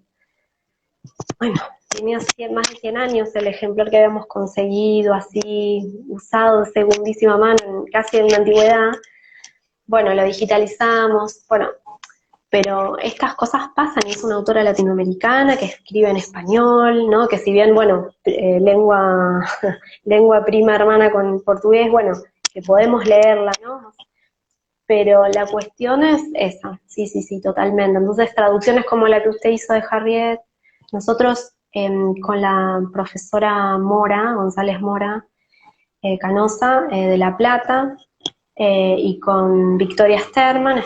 Bueno, tenía más de 100 años el ejemplar que habíamos conseguido, así, usado de segundísima mano, casi en la antigüedad. Bueno, lo digitalizamos, bueno, pero estas cosas pasan, y es una autora latinoamericana que escribe en español, ¿no? Que si bien, bueno, lengua prima hermana con portugués, bueno, que podemos leerla, ¿no? Pero la cuestión es esa, sí, sí, sí, totalmente. Entonces, traducciones como la que usted hizo de Harriet, nosotros con la profesora Mora, González Mora, Canosa, de La Plata, y con Victoria Sterman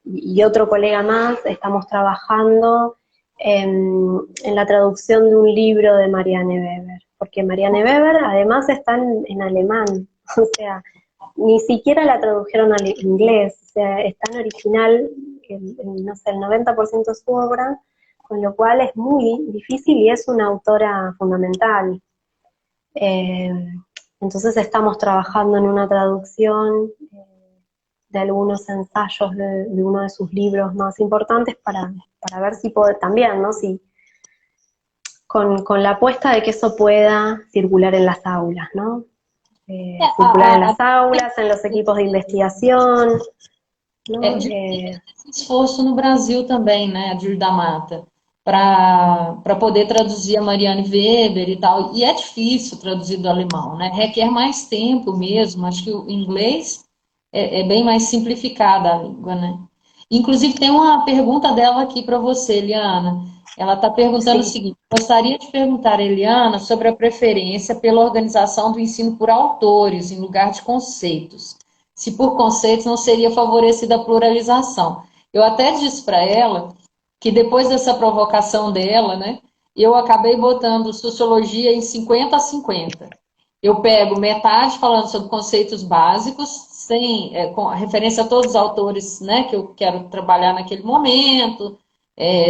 y otro colega más, estamos trabajando en la traducción de un libro de Marianne Weber, porque Marianne Weber además está en alemán, o sea, ni siquiera la tradujeron al inglés, o sea, está en original, no sé, el 90% de su obra, con lo cual es muy difícil y es una autora fundamental. Eh, entonces estamos trabajando en una traducción de algunos ensayos de uno de sus libros más importantes para ver si puede también, ¿no? Si, con la apuesta de que eso pueda circular en las aulas, ¿no? Circular en las aulas, en los equipos de investigación, ¿no? Esse esforço no Brasil também, né, Adir da Mata, para poder traduzir a Marianne Weber e tal. E é difícil traduzir do alemão, né? Requer mais tempo mesmo. Acho que o inglês é bem mais simplificada a língua, né? Inclusive, tem uma pergunta dela aqui para você, Eliana. Ela está perguntando o Sí. seguinte: gostaria de perguntar a Eliana sobre a preferência pela organização do ensino por autores, em lugar de conceitos. Se por conceitos não seria favorecida a pluralização. Eu até disse para ela que depois dessa provocação dela, né, eu acabei botando sociologia em 50-50. Eu pego metade falando sobre conceitos básicos, com referência a todos os autores, né, que eu quero trabalhar naquele momento,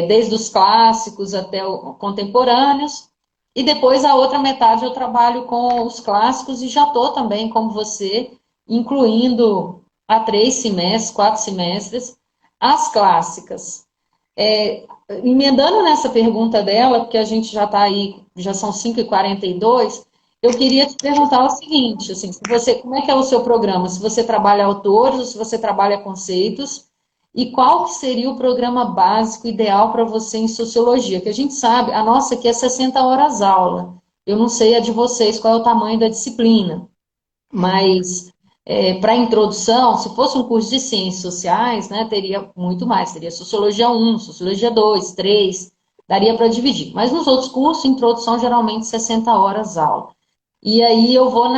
desde os clássicos até os contemporâneos, e depois a outra metade eu trabalho com os clássicos e já estou também, como você, incluindo há 3 semestres, 4 semestres, as clássicas. Emendando nessa pergunta dela, porque a gente já está aí, já são 5h42, eu queria te perguntar o seguinte, assim, como é que é o seu programa? Se você trabalha autores ou se você trabalha conceitos, e qual seria o programa básico ideal para você em sociologia? Que a gente sabe, a nossa aqui é 60 horas aula. Eu não sei a de vocês qual é o tamanho da disciplina, mas para introdução, se fosse um curso de ciências sociais, né, teria muito mais, teria sociologia 1, sociologia 2, 3, daria para dividir. Mas nos outros cursos, introdução geralmente 60 horas aula. E aí eu vou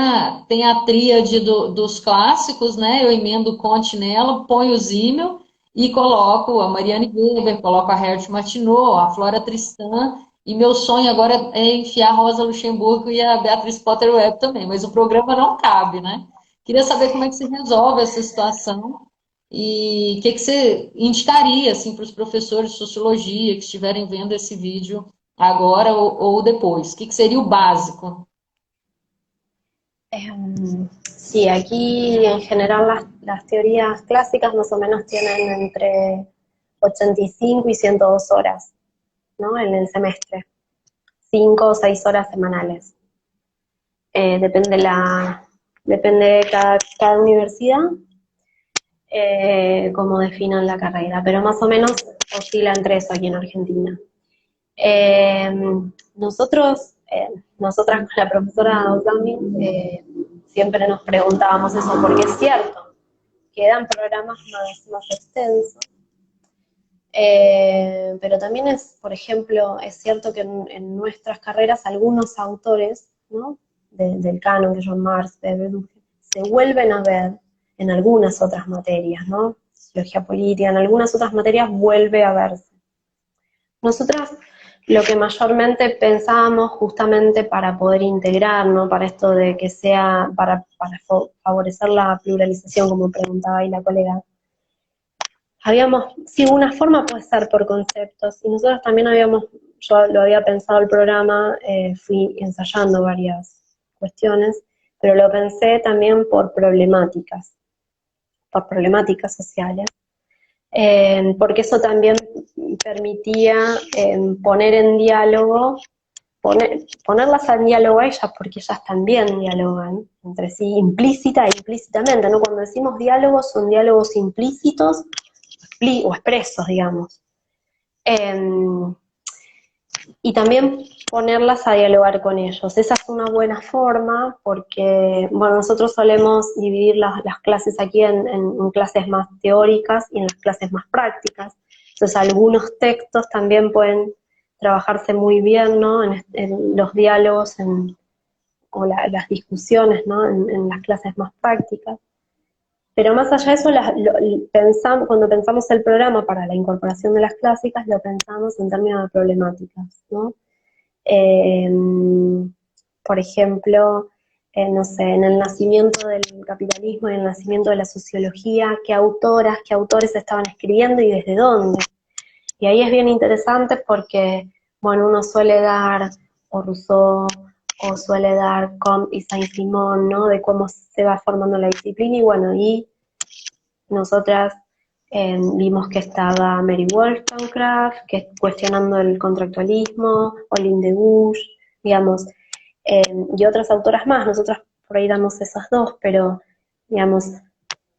tem a tríade dos clássicos, né, eu emendo o Conte nela, ponho o Zimmel e coloco a Marianne Weber, coloco a Harriet Martineau, a Flora Tristan, e meu sonho agora é enfiar a Rosa Luxemburgo e a Beatriz Potter Webb também, mas o programa não cabe, né? Queria saber como é que se resolve essa situação E o que, que você indicaria assim, para os professores de sociologia que estiverem vendo esse vídeo agora ou depois? O que, que seria o básico? Sí, aquí en general las teorías clásicas más o menos tienen entre 85 y 102 horas, ¿no? En el semestre, 5 o 6 horas semanales. Depende depende de cada universidad cómo definan la carrera, pero más o menos oscila entre eso aquí en Argentina. Eh, nosotras con la profesora Osami, siempre nos preguntábamos eso, porque es cierto, quedan programas más extensos, pero también es, por ejemplo, es cierto que en nuestras carreras algunos autores, ¿no? Del canon, que son Marx, Weber, se vuelven a ver en algunas otras materias, ¿no? Sociología política, en algunas otras materias vuelve a verse. Nosotras lo que mayormente pensábamos justamente para poder integrar, ¿no? Para esto de que sea, para favorecer la pluralización, como preguntaba ahí la colega, sí, una forma puede ser por conceptos, y nosotros también yo lo había pensado el programa, fui ensayando varias cuestiones, pero lo pensé también por problemáticas sociales, porque eso también permitía poner en diálogo, ponerlas en diálogo a ellas, porque ellas también dialogan entre sí, implícita e implícitamente, ¿no? Cuando decimos diálogos, son diálogos implícitos o expresos, digamos. Y también ponerlas a dialogar con ellos. Esa es una buena forma porque, bueno, nosotros solemos dividir las clases aquí en clases más teóricas y en las clases más prácticas. Entonces, algunos textos también pueden trabajarse muy bien, ¿no? En los diálogos o las discusiones, ¿no? En las clases más prácticas. Pero más allá de eso, cuando pensamos el programa para la incorporación de las clásicas, lo pensamos en términos de problemáticas, ¿no? Eh, por ejemplo, no sé, en el nacimiento del capitalismo y en el nacimiento de la sociología, qué autoras, qué autores estaban escribiendo y desde dónde. Y ahí es bien interesante porque, bueno, uno suele dar o Rousseau o suele dar Comte y Saint-Simon, ¿no? De cómo se va formando la disciplina y bueno, y nosotras vimos que estaba Mary Wollstonecraft, que cuestionando el contractualismo, Olin de Gouges, digamos, y otras autoras más. Nosotras por ahí damos esas dos, pero, digamos,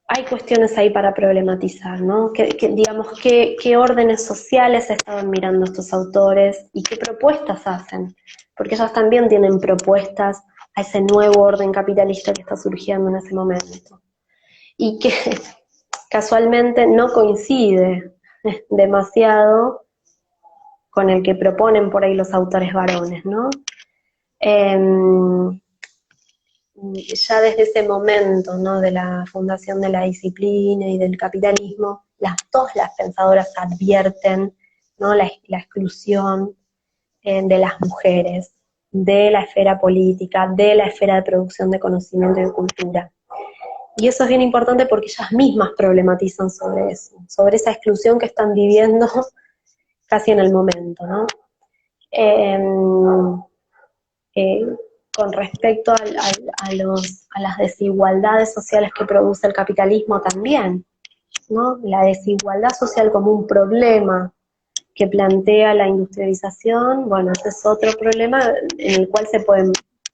hay cuestiones ahí para problematizar, ¿no? Digamos, qué órdenes sociales estaban mirando estos autores y qué propuestas hacen, porque ellas también tienen propuestas a ese nuevo orden capitalista que está surgiendo en ese momento. Y que casualmente no coincide demasiado con el que proponen por ahí los autores varones, ¿no? Ya desde ese momento, ¿no? De la fundación de la disciplina y del capitalismo, todas las pensadoras advierten, ¿no? La exclusión de las mujeres, de la esfera política, de la esfera de producción de conocimiento y de cultura. Y eso es bien importante porque ellas mismas problematizan sobre eso, sobre esa exclusión que están viviendo casi en el momento, ¿no? Eh, eh, con respecto a las desigualdades sociales que produce el capitalismo también, ¿no? La desigualdad social como un problema que plantea la industrialización, bueno, ese es otro problema en el cual se pueden,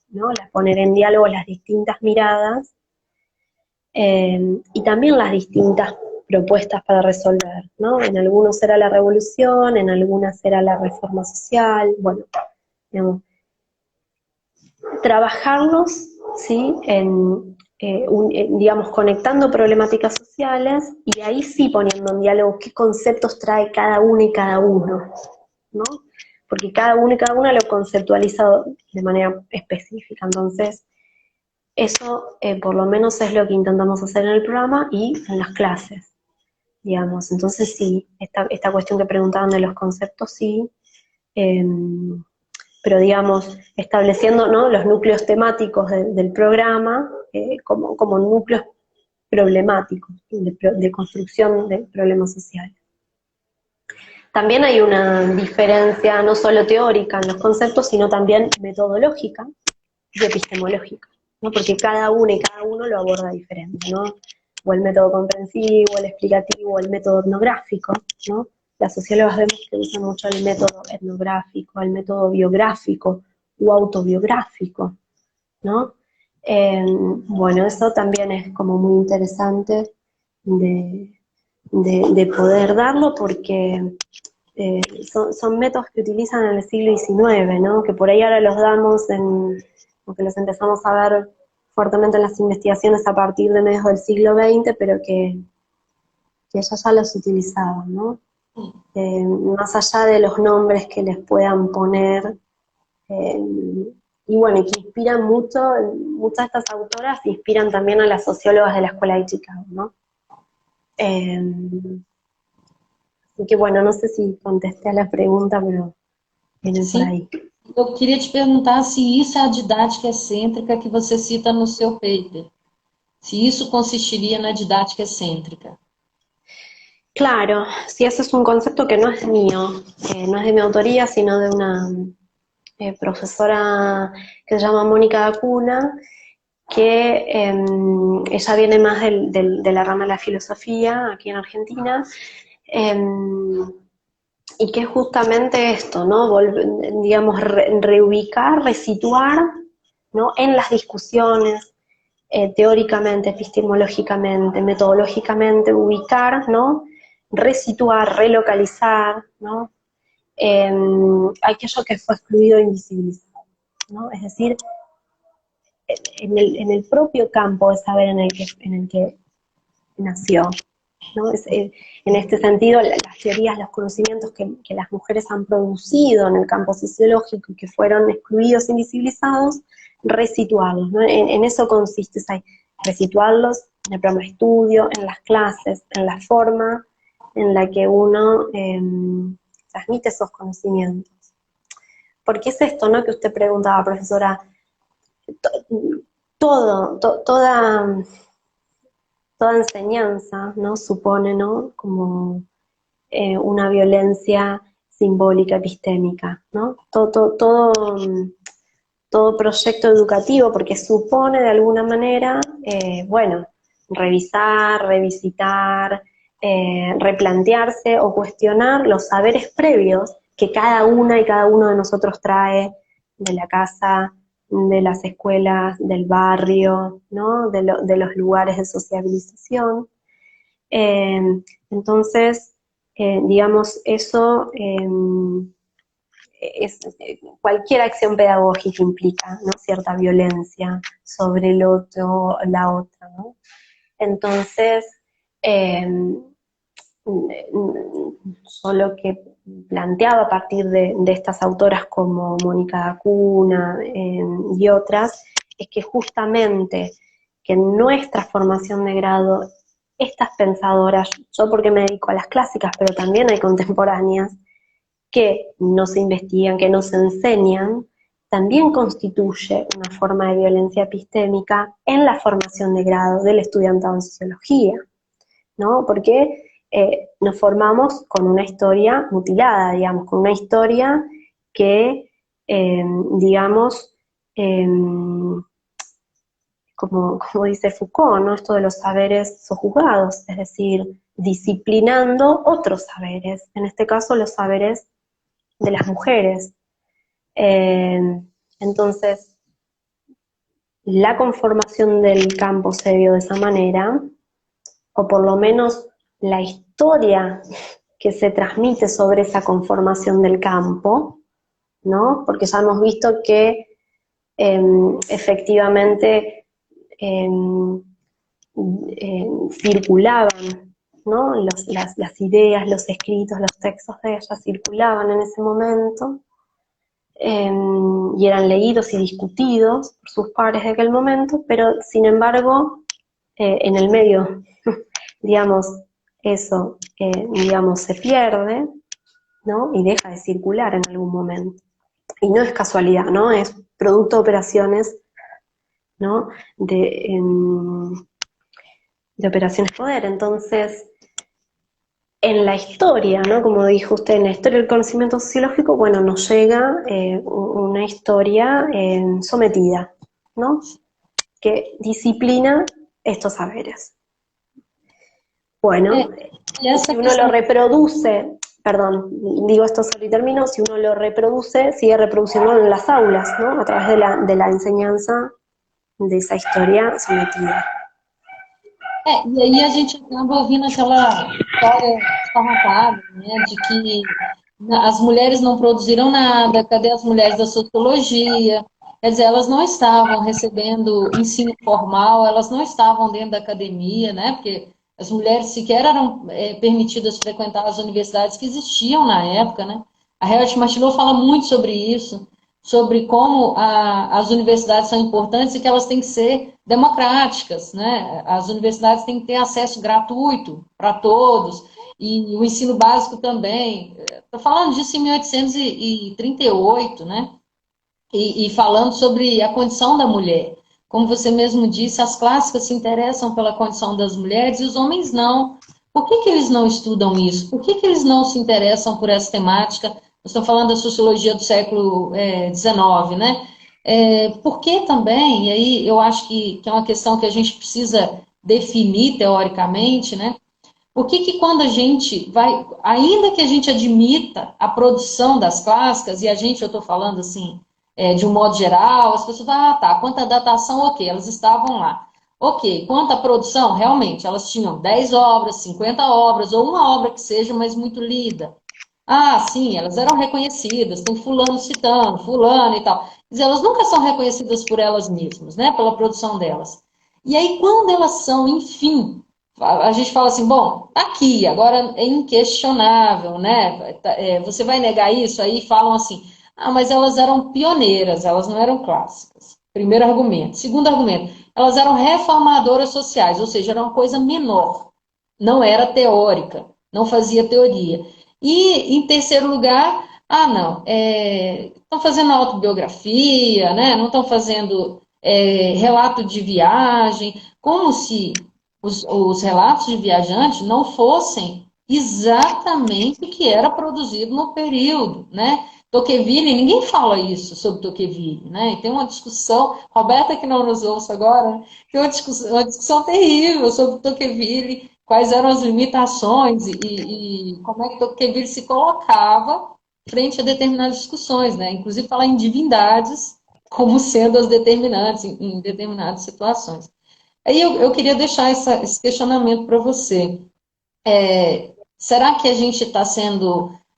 ¿no? Poner en diálogo las distintas miradas y también las distintas propuestas para resolver, ¿no? En algunos será la revolución, en algunas será la reforma social, bueno, digamos, trabajarlos, ¿sí? Digamos, conectando problemáticas sociales y ahí sí poniendo en diálogo qué conceptos trae cada uno y cada uno, ¿no? Porque cada uno y cada una lo conceptualiza de manera específica, entonces eso por lo menos es lo que intentamos hacer en el programa y en las clases, digamos. Entonces sí, esta cuestión que preguntaban de los conceptos, sí, eh, pero digamos, estableciendo, ¿no? Los núcleos temáticos del programa como núcleos problemáticos, de construcción de problemas sociales. También hay una diferencia no solo teórica en los conceptos, sino también metodológica y epistemológica, ¿no? Porque cada uno y cada uno lo aborda diferente, ¿no? O el método comprensivo, el explicativo, o el método etnográfico, ¿no? Las sociólogas vemos que usan mucho el método etnográfico, el método biográfico o autobiográfico, ¿no? Bueno, eso también es como muy interesante de poder darlo porque son métodos que utilizan en el siglo XIX, ¿no? Que por ahí ahora los damos porque los empezamos a ver fuertemente en las investigaciones a partir de mediados del siglo XX, pero que ellos ya los utilizaban, ¿no? Más allá de los nombres que les puedan poner, y bueno, y que inspiran mucho, muchas de estas autoras inspiran también a las sociólogas de la Escuela de Chicago, ¿no? Así que bueno, no sé si contesté a la pregunta, pero viene por Sim, ahí. eu queria te perguntar se isso é a didática excêntrica que você cita no seu paper. Se isso consistiria na didática excêntrica. Claro, sí, ese es un concepto que no es mío, no es de mi autoría, sino de una profesora que se llama Mónica Dacuna, que ella viene más de la rama de la filosofía aquí en Argentina, y que es justamente esto, ¿no? Digamos, reubicar, resituar, ¿no? En las discusiones, teóricamente, epistemológicamente, metodológicamente, ubicar, ¿no? Resituar, relocalizar, ¿no? Aquello que fue excluido e invisibilizado, ¿no? Es decir, en el propio campo de saber en el que nació, ¿no? En este sentido, las teorías, los conocimientos que las mujeres han producido en el campo sociológico y que fueron excluidos, invisibilizados, resituarlos, ¿no? En eso consiste, resituarlos en el programa de estudio, en las clases, en la forma en la que uno transmite esos conocimientos. Porque es esto, ¿no? Que usted preguntaba, profesora, toda enseñanza, ¿no? Supone, ¿no? Como una violencia simbólica, epistémica, ¿no? Todo proyecto educativo, porque supone de alguna manera, bueno, revisar, revisitar, replantearse o cuestionar los saberes previos que cada una y cada uno de nosotros trae de la casa, de las escuelas, del barrio, ¿no? De los lugares de sociabilización. Entonces, digamos, eso cualquier acción pedagógica implica, ¿no? Cierta violencia sobre el otro, la otra, ¿no? Entonces, yo lo que planteaba a partir de estas autoras como Mónica Dacuna y otras, es que justamente que en nuestra formación de grado, estas pensadoras, yo porque me dedico a las clásicas, pero también hay contemporáneas, que no se investigan, que no se enseñan, también constituye una forma de violencia epistémica en la formación de grado del estudiantado en sociología, ¿no? Porque nos formamos con una historia mutilada, digamos, con una historia que, digamos, como dice Foucault, ¿no? Esto de los saberes sojuzgados, es decir, disciplinando otros saberes, en este caso los saberes de las mujeres. Entonces, la conformación del campo se vio de esa manera, o por lo menos la historia que se transmite sobre esa conformación del campo, ¿no? Porque ya hemos visto que efectivamente circulaban, ¿no? Las ideas, los escritos, los textos de ellas circulaban en ese momento, y eran leídos y discutidos por sus pares de aquel momento, pero sin embargo, en el medio, digamos, eso, digamos, se pierde, ¿no? Y deja de circular en algún momento. Y no es casualidad, ¿no? Es producto de operaciones, ¿no? de operaciones poder. Entonces, en la historia, ¿no? Como dijo usted, en la historia del conocimiento sociológico, bueno, nos llega una historia sometida, ¿no? Que disciplina estos saberes. É, Bueno, e y essa si uno lo questão. reproduce, perdón, digo esto solo y termino, si uno lo reproduce, sigue reproduciéndolo en las aulas, ¿no? A través de la enseñanza de esa historia sometida. E aí a gente acaba ouvindo aquela história esfarrapada, né, de que as mulheres não produziram nada, cadê as mulheres da sociologia? Quer dizer, elas não estavam recebendo ensino formal, elas não estavam dentro da academia, né, porque as mulheres sequer eram permitidas frequentar as universidades que existiam na época, né? A Harriet Martineau fala muito sobre isso, sobre como as universidades são importantes e que elas têm que ser democráticas, né? As universidades têm que ter acesso gratuito para todos, e o ensino básico também. Estou falando disso em 1838, né? E falando sobre a condição da mulher. Como você mesmo disse, as clássicas se interessam pela condição das mulheres e os homens não. Por que eles não estudam isso? Por que eles não se interessam por essa temática? Eu estou falando da sociologia do século XIX, né? Por que também, e aí eu acho que é uma questão que a gente precisa definir teoricamente, né? Por que quando a gente vai, ainda que a gente admita a produção das clássicas, e a gente, eu estou falando assim, de um modo geral, as pessoas falam, ah, tá, quanto à datação, ok, elas estavam lá. Ok, quanto à produção, realmente, elas tinham 10 obras, 50 obras, ou uma obra que seja, mas muito lida. Ah, sim, elas eram reconhecidas, tem fulano citando, fulano e tal. Quer dizer, elas nunca são reconhecidas por elas mesmas, né, pela produção delas. E aí, quando elas são, enfim, a gente fala assim, bom, tá aqui, agora é inquestionável, né? Você vai negar isso? Aí falam assim, ah, mas elas eram pioneiras, elas não eram clássicas. Primeiro argumento. Segundo argumento, elas eram reformadoras sociais, ou seja, era uma coisa menor, não era teórica, não fazia teoria. E, em terceiro lugar, ah, não, estão fazendo autobiografia, né? Não estão fazendo relato de viagem, como se os relatos de viajantes não fossem exatamente o que era produzido no período, né? Tocqueville, ninguém fala isso sobre Tocqueville, né? E tem uma discussão, Roberta que não nos ouça agora, né? Tem uma discussão terrível sobre Tocqueville, quais eram as limitações e como é que Tocqueville se colocava frente a determinadas discussões, né? Inclusive falar em divindades como sendo as determinantes em determinadas situações. Aí eu queria deixar esse questionamento para você. Será que a gente está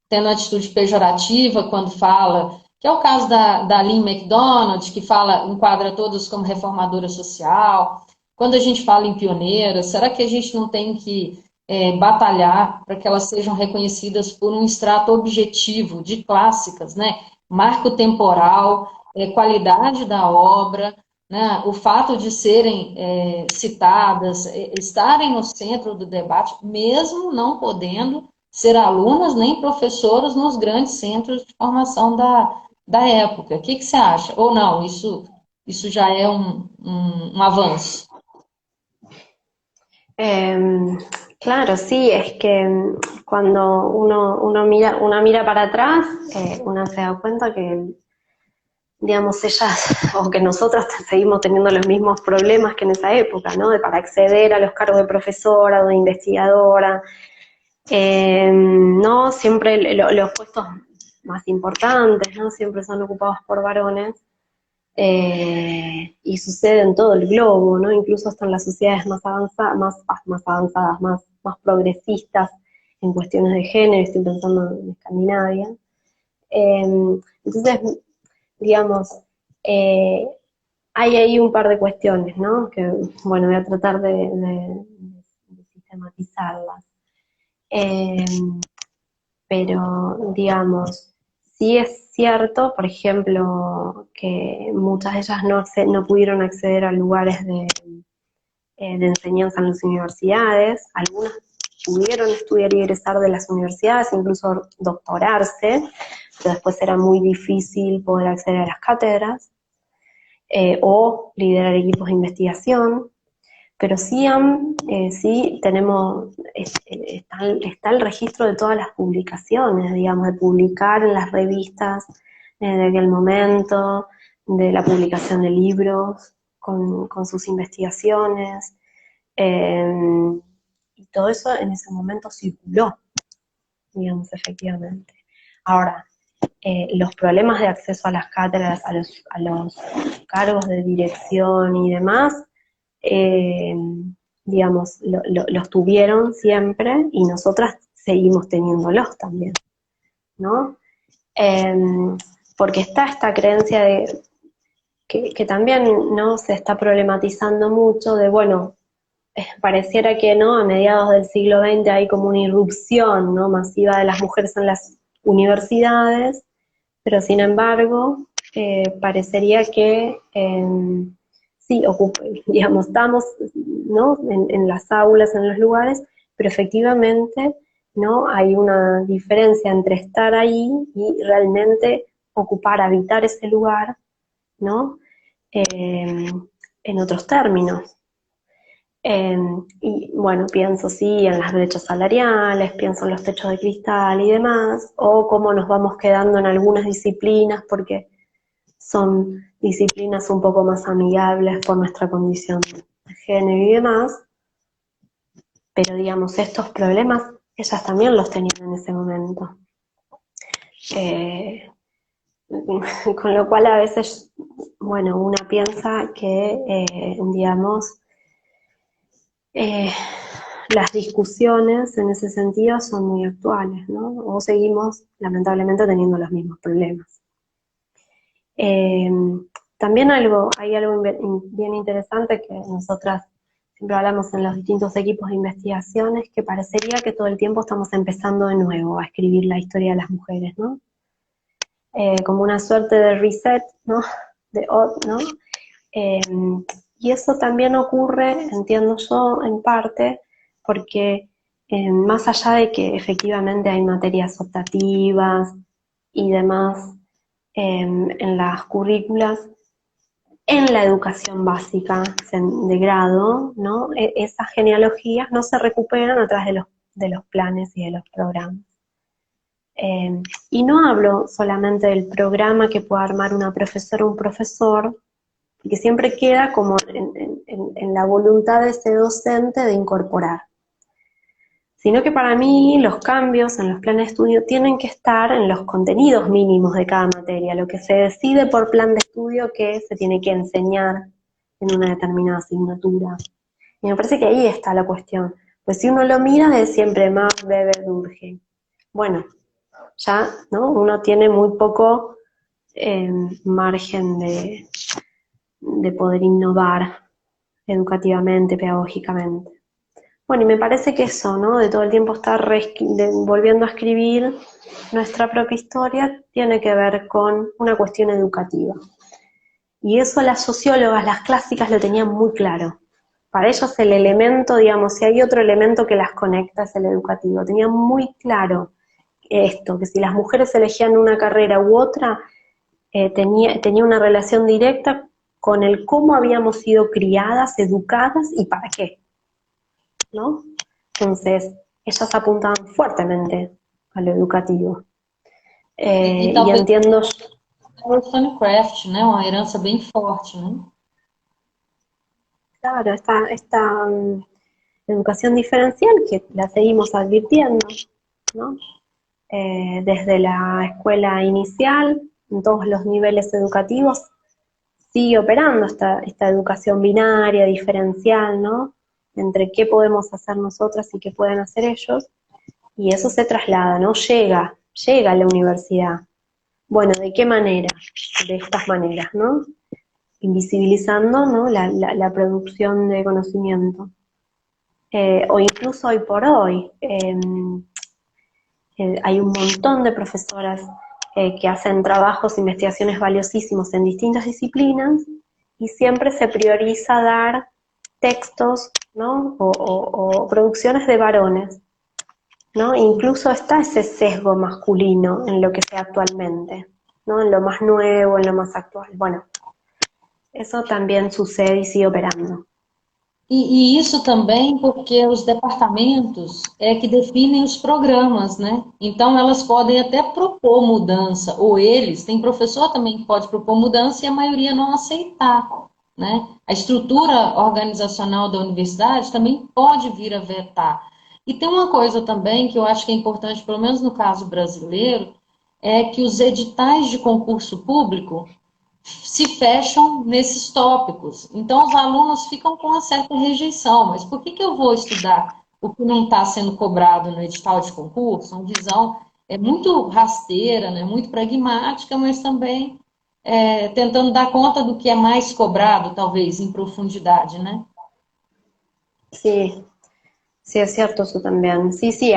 tendo atitude pejorativa quando fala, que é o caso da Lynn McDonald, que fala, enquadra todos como reformadora social, quando a gente fala em pioneiras, será que a gente não tem que batalhar para que elas sejam reconhecidas por um extrato objetivo de clássicas, né? Marco temporal, qualidade da obra, né, o fato de serem citadas, estarem no centro do debate, mesmo não podendo ser alunas nem professoras nos grandes centros de formação da época. O que você acha? Ou não, isso já é um avanço? Claro, sí, es que cuando uno mira para atrás, uno se da cuenta que, digamos, ellas, o que nosotras seguimos teniendo los mismos problemas que en esa época, ¿no? Para acceder a los cargos de profesora o de investigadora, ¿no? Siempre los puestos más importantes, ¿no? Siempre son ocupados por varones. Y sucede en todo el globo, ¿no? Incluso hasta en las sociedades más progresistas en cuestiones de género, estoy pensando en Escandinavia. Entonces, digamos, hay ahí un par de cuestiones, ¿no? Que, bueno, voy a tratar de sistematizarlas. Pero, digamos, sí es cierto, por ejemplo, que muchas de ellas no pudieron acceder a lugares de enseñanza en las universidades, algunas pudieron estudiar y egresar de las universidades, incluso doctorarse, pero después era muy difícil poder acceder a las cátedras o liderar equipos de investigación. pero sí, sí tenemos, está el registro de todas las publicaciones, digamos, de publicar en las revistas de aquel momento, de la publicación de libros con sus investigaciones, y todo eso en ese momento circuló, digamos, efectivamente. Ahora, los problemas de acceso a las cátedras, a los cargos de dirección y demás, eh, digamos, los tuvieron siempre y nosotras seguimos teniéndolos también, ¿no? Eh, Porque está esta creencia de que también no se está problematizando mucho de, bueno, pareciera que no, a mediados del siglo XX hay como una irrupción, ¿no?, masiva de las mujeres en las universidades, pero sin embargo, parecería que sí, digamos, estamos, ¿no?, en las aulas, en los lugares, pero efectivamente, ¿no?, hay una diferencia entre estar ahí y realmente ocupar, habitar ese lugar, ¿no?, en otros términos. Y bueno, pienso sí en las brechas salariales, pienso en los techos de cristal y demás, o cómo nos vamos quedando en algunas disciplinas porque son disciplinas un poco más amigables por nuestra condición de género y demás, pero digamos, estos problemas ellas también los tenían en ese momento. Eh, con lo cual a veces, bueno, una piensa que, digamos, eh, las discusiones en ese sentido son muy actuales, ¿no? O seguimos, lamentablemente, teniendo los mismos problemas. Eh, También hay algo bien interesante que nosotras siempre hablamos en los distintos equipos de investigaciones, que parecería que todo el tiempo estamos empezando de nuevo a escribir la historia de las mujeres, ¿no? Como una suerte de reset, ¿no? ¿no? Eh, y eso también ocurre, entiendo yo, en parte, porque más allá de que efectivamente hay materias optativas y demás en las currículas, en la educación básica de grado, ¿no?, esas genealogías no se recuperan a través de los planes y de los programas. Y no hablo solamente del programa que pueda armar una profesora o un profesor, porque siempre queda como en la voluntad de ese docente de incorporar. Sino que para mí los cambios en los planes de estudio tienen que estar en los contenidos mínimos de cada materia, lo que se decide por plan de estudio que se tiene que enseñar en una determinada asignatura. Y me parece que ahí está la cuestión. Pues si uno lo mira es siempre más Weber Durkheim. Bueno, ya, ¿no?, uno tiene muy poco margen de poder innovar educativamente, pedagógicamente. Bueno, y me parece que eso, ¿no?, de todo el tiempo estar volviendo a escribir nuestra propia historia, tiene que ver con una cuestión educativa. Y eso las sociólogas, las clásicas, lo tenían muy claro. Para ellos el elemento, digamos, si hay otro elemento que las conecta es el educativo. Tenían muy claro esto, que si las mujeres elegían una carrera u otra, tenía una relación directa con el cómo habíamos sido criadas, educadas y para qué, ¿no? Entonces, ellas apuntaban fuertemente a lo educativo. E Y talvez entiendo, Wollstonecraft, né? Uma herança bem forte, né? claro, esta educación diferencial que la seguimos advirtiendo, ¿no? Desde la escuela inicial, en todos los niveles educativos, sigue operando esta educación binaria, diferencial, ¿no?, entre qué podemos hacer nosotras y qué pueden hacer ellos, y eso se traslada, ¿no? Llega a la universidad. Bueno, ¿de qué manera? De estas maneras, ¿no? Invisibilizando, ¿no?, la producción de conocimiento. O incluso hoy por hoy, hay un montón de profesoras que hacen trabajos, investigaciones valiosísimos en distintas disciplinas, y siempre se prioriza dar textos, ¿no?, o producciones de varones, ¿no? Incluso está ese sesgo masculino en lo que sea actualmente, ¿no?, en lo más nuevo, en lo más actual. Bueno, eso también sucede y sigue operando. E isso também porque os departamentos é que definem os programas, né? Então elas podem até propor mudança, ou eles, tem professor também que pode propor mudança e a maioria não aceitar, né? A estrutura organizacional da universidade também pode vir a vetar. E tem uma coisa também que eu acho que é importante, pelo menos no caso brasileiro, é que os editais de concurso público se fecham nesses tópicos. Então, os alunos ficam com uma certa rejeição. Mas por que eu vou estudar o que não está sendo cobrado no edital de concurso? Uma visão muito rasteira, né? Muito pragmática, mas também tentando dar conta do que é mais cobrado, talvez, em profundidade, né? Sí, sí, es cierto eso también. Sí, sí,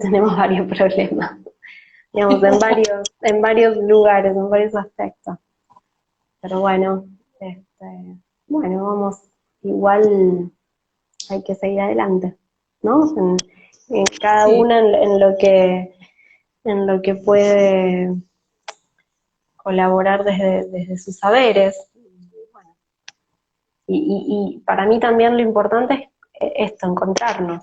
tenemos varios problemas, digamos, en varios lugares, en varios aspectos. Pero bueno, bueno, vamos, igual hay que seguir adelante, ¿no? En cada Sim. una en lo que puede colaborar desde sus saberes. Bueno, y para mí también lo importante es esto, encontrarnos,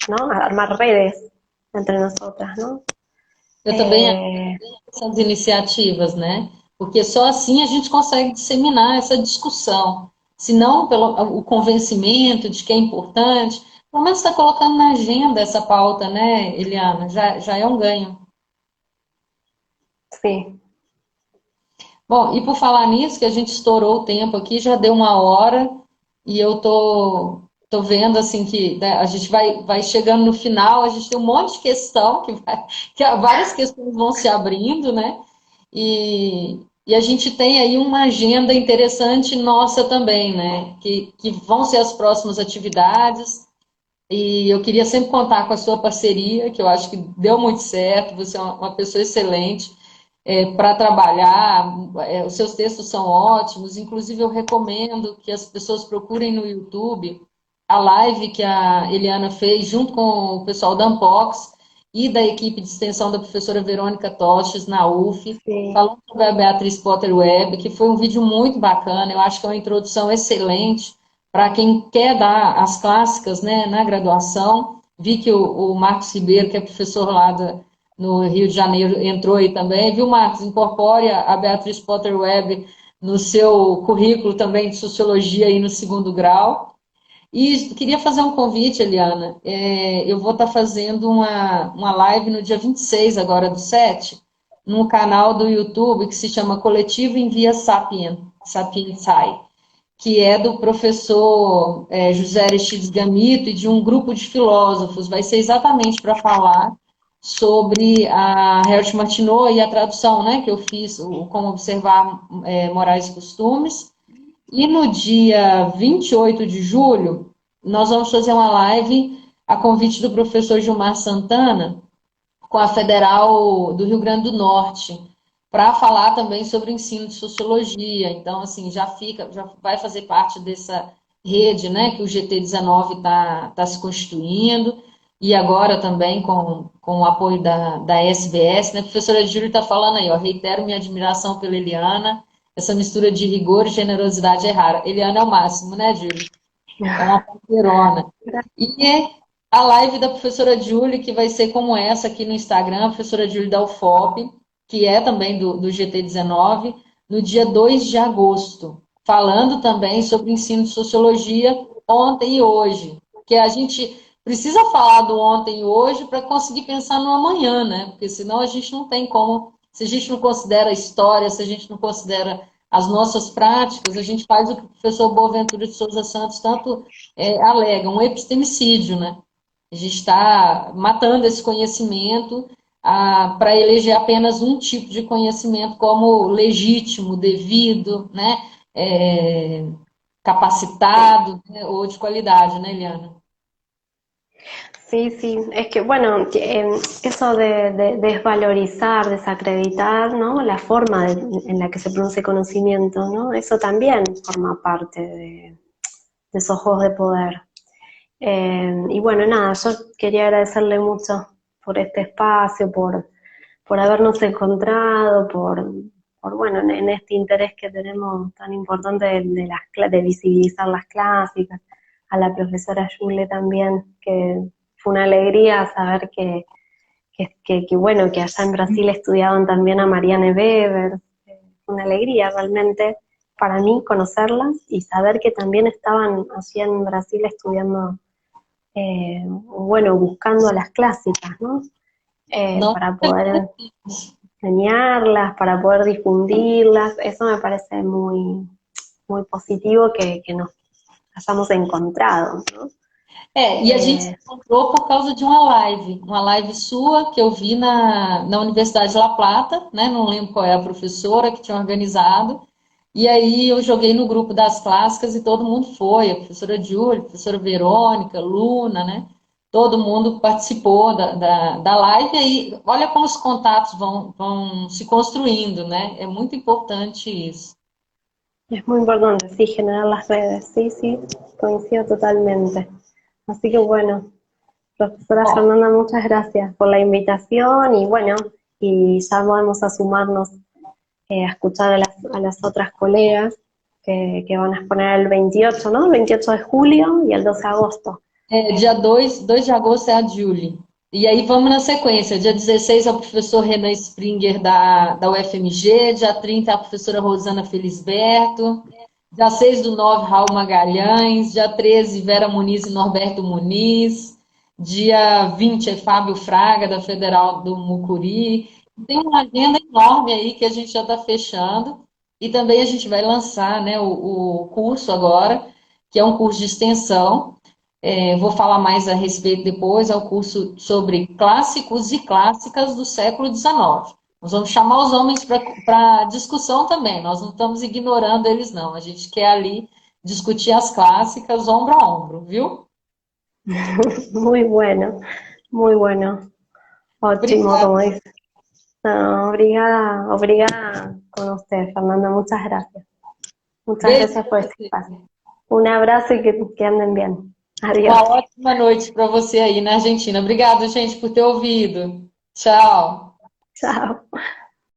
¿no? Armar redes entre nosotras, ¿no? Eu também acho Eh, essas iniciativas, né? Porque só assim a gente consegue disseminar essa discussão. Se não pelo o convencimento de que é importante, pelo menos está colocando na agenda essa pauta, né, Eliana? Já é um ganho. sí, Bom, e por falar nisso, que a gente estourou o tempo aqui, já deu 1 hora, e eu tô vendo assim que né, a gente vai chegando no final, a gente tem um monte de questão, várias questões vão se abrindo, né? E a gente tem aí uma agenda interessante nossa também, né? Que vão ser as próximas atividades. E eu queria sempre contar com a sua parceria, que eu acho que deu muito certo. Você é uma pessoa excelente para trabalhar. Os seus textos são ótimos. Inclusive, eu recomendo que as pessoas procurem no YouTube a live que a Eliana fez junto com o pessoal da Ampox e da equipe de extensão da professora Verônica Toches, na UF, sí, falando sobre a Beatriz Potter Webb, que foi um vídeo muito bacana. Eu acho que é uma introdução excelente para quem quer dar as clássicas, né, na graduação. Vi que o Marcos Ribeiro, que é professor lá no Rio de Janeiro, entrou aí também. Viu, Marcos? Incorpore a Beatriz Potter Webb no seu currículo também de sociologia aí no 2º grau. E queria fazer um convite, Eliana. Eu vou estar fazendo uma live no dia 26 agora do 7, num canal do YouTube que se chama Coletivo Envia Sapiensai, que é do professor José Aristides Gamito e de um grupo de filósofos. Vai ser exatamente para falar sobre a Hertz Martineau e a tradução, né, que eu fiz, Como Observar Morais e Costumes. E no dia 28 de julho, nós vamos fazer uma live a convite do professor Gilmar Santana, com a Federal do Rio Grande do Norte, para falar também sobre o ensino de sociologia. Então, assim, já vai fazer parte dessa rede, né, que o GT19 está se constituindo, e agora também com o apoio da SBS, né, a professora Júlia está falando aí, ó, reitero minha admiração pela Eliana, essa mistura de rigor e generosidade é rara. Eliana é o máximo, né, Júlia? É uma parceirona. E a live da professora Julie, que vai ser como essa aqui no Instagram, a professora Julie da UFOP, que é também do GT19, no dia 2 de agosto, falando também sobre o ensino de sociologia ontem e hoje. Porque a gente precisa falar do ontem e hoje para conseguir pensar no amanhã, né? Porque senão a gente não tem como, se a gente não considera a história, se a gente não considera as nossas práticas, a gente faz o que o professor Boaventura de Souza Santos tanto alega, um epistemicídio, né? A gente está matando esse conhecimento para eleger apenas um tipo de conhecimento como legítimo, devido, né? Capacitado, né? Ou de qualidade, né, Eliana? sí, sí, es que bueno, eso de desvalorizar, desacreditar, ¿no? La forma en la que se produce conocimiento, ¿no? Eso también forma parte de esos juegos de poder. Y bueno, nada, yo quería agradecerle mucho por este espacio, por habernos encontrado, por bueno, en este interés que tenemos tan importante de visibilizar las clásicas. a la profesora Yule también, que fue una alegría saber bueno, que allá en Brasil estudiaban también a Marianne Weber. Fue una alegría realmente para mí conocerlas y saber que también estaban allí en Brasil estudiando, bueno, buscando a las clásicas, ¿no? Não, Para poder enseñarlas, para poder difundirlas. Eso me parece muy, muy positivo que nos hayamos encontrado, ¿no? e a gente se encontrou por causa de uma live sua que eu vi na Universidade de La Plata, né? Não lembro qual é a professora que tinha organizado. E aí eu joguei no grupo das clássicas e todo mundo foi, a professora Júlia, a professora Verônica, Luna, né? Todo mundo participou da live e aí, olha como os contatos vão se construindo, né? É muito importante isso. Es muy importante, sí, generar las redes, sí, sí, coincido totalmente. Así que bueno, profesora Ó, Fernanda, muchas gracias por la invitación y bueno, y ya vamos a sumarnos a escuchar a las otras colegas que van a exponer el 28, ¿no? El 28 de julio y el 12 de agosto. dia 2 de agosto é a Julie. E aí vamos na sequência. Dia 16 é o professor Renan Springer da UFMG, dia 30 é a professora Rosana Felisberto, dia 6/9, Raul Magalhães, dia 13 Vera Muniz e Norberto Muniz, dia 20 é Fábio Fraga, da Federal do Mucuri. Tem uma agenda enorme aí que a gente já está fechando. E também a gente vai lançar, né, o curso agora, que é um curso de extensão. Vou falar mais a respeito depois, é o curso sobre clássicos e clássicas do século XIX. Nós vamos chamar os homens para discussão também, nós não estamos ignorando eles, não. A gente quer ali discutir as clássicas ombro a ombro, viu? Muy bueno, muy bueno. Ótimo, Obrigada. como dice. No, obrigada, obrigada con usted, Fernanda, muchas gracias. Muchas Beijo gracias por para este você. espacio. Un abrazo y que anden bien. Adiós. Uma ótima noite para você aí na Argentina. Obrigada, gente, por ter ouvido. Tchau. Chao.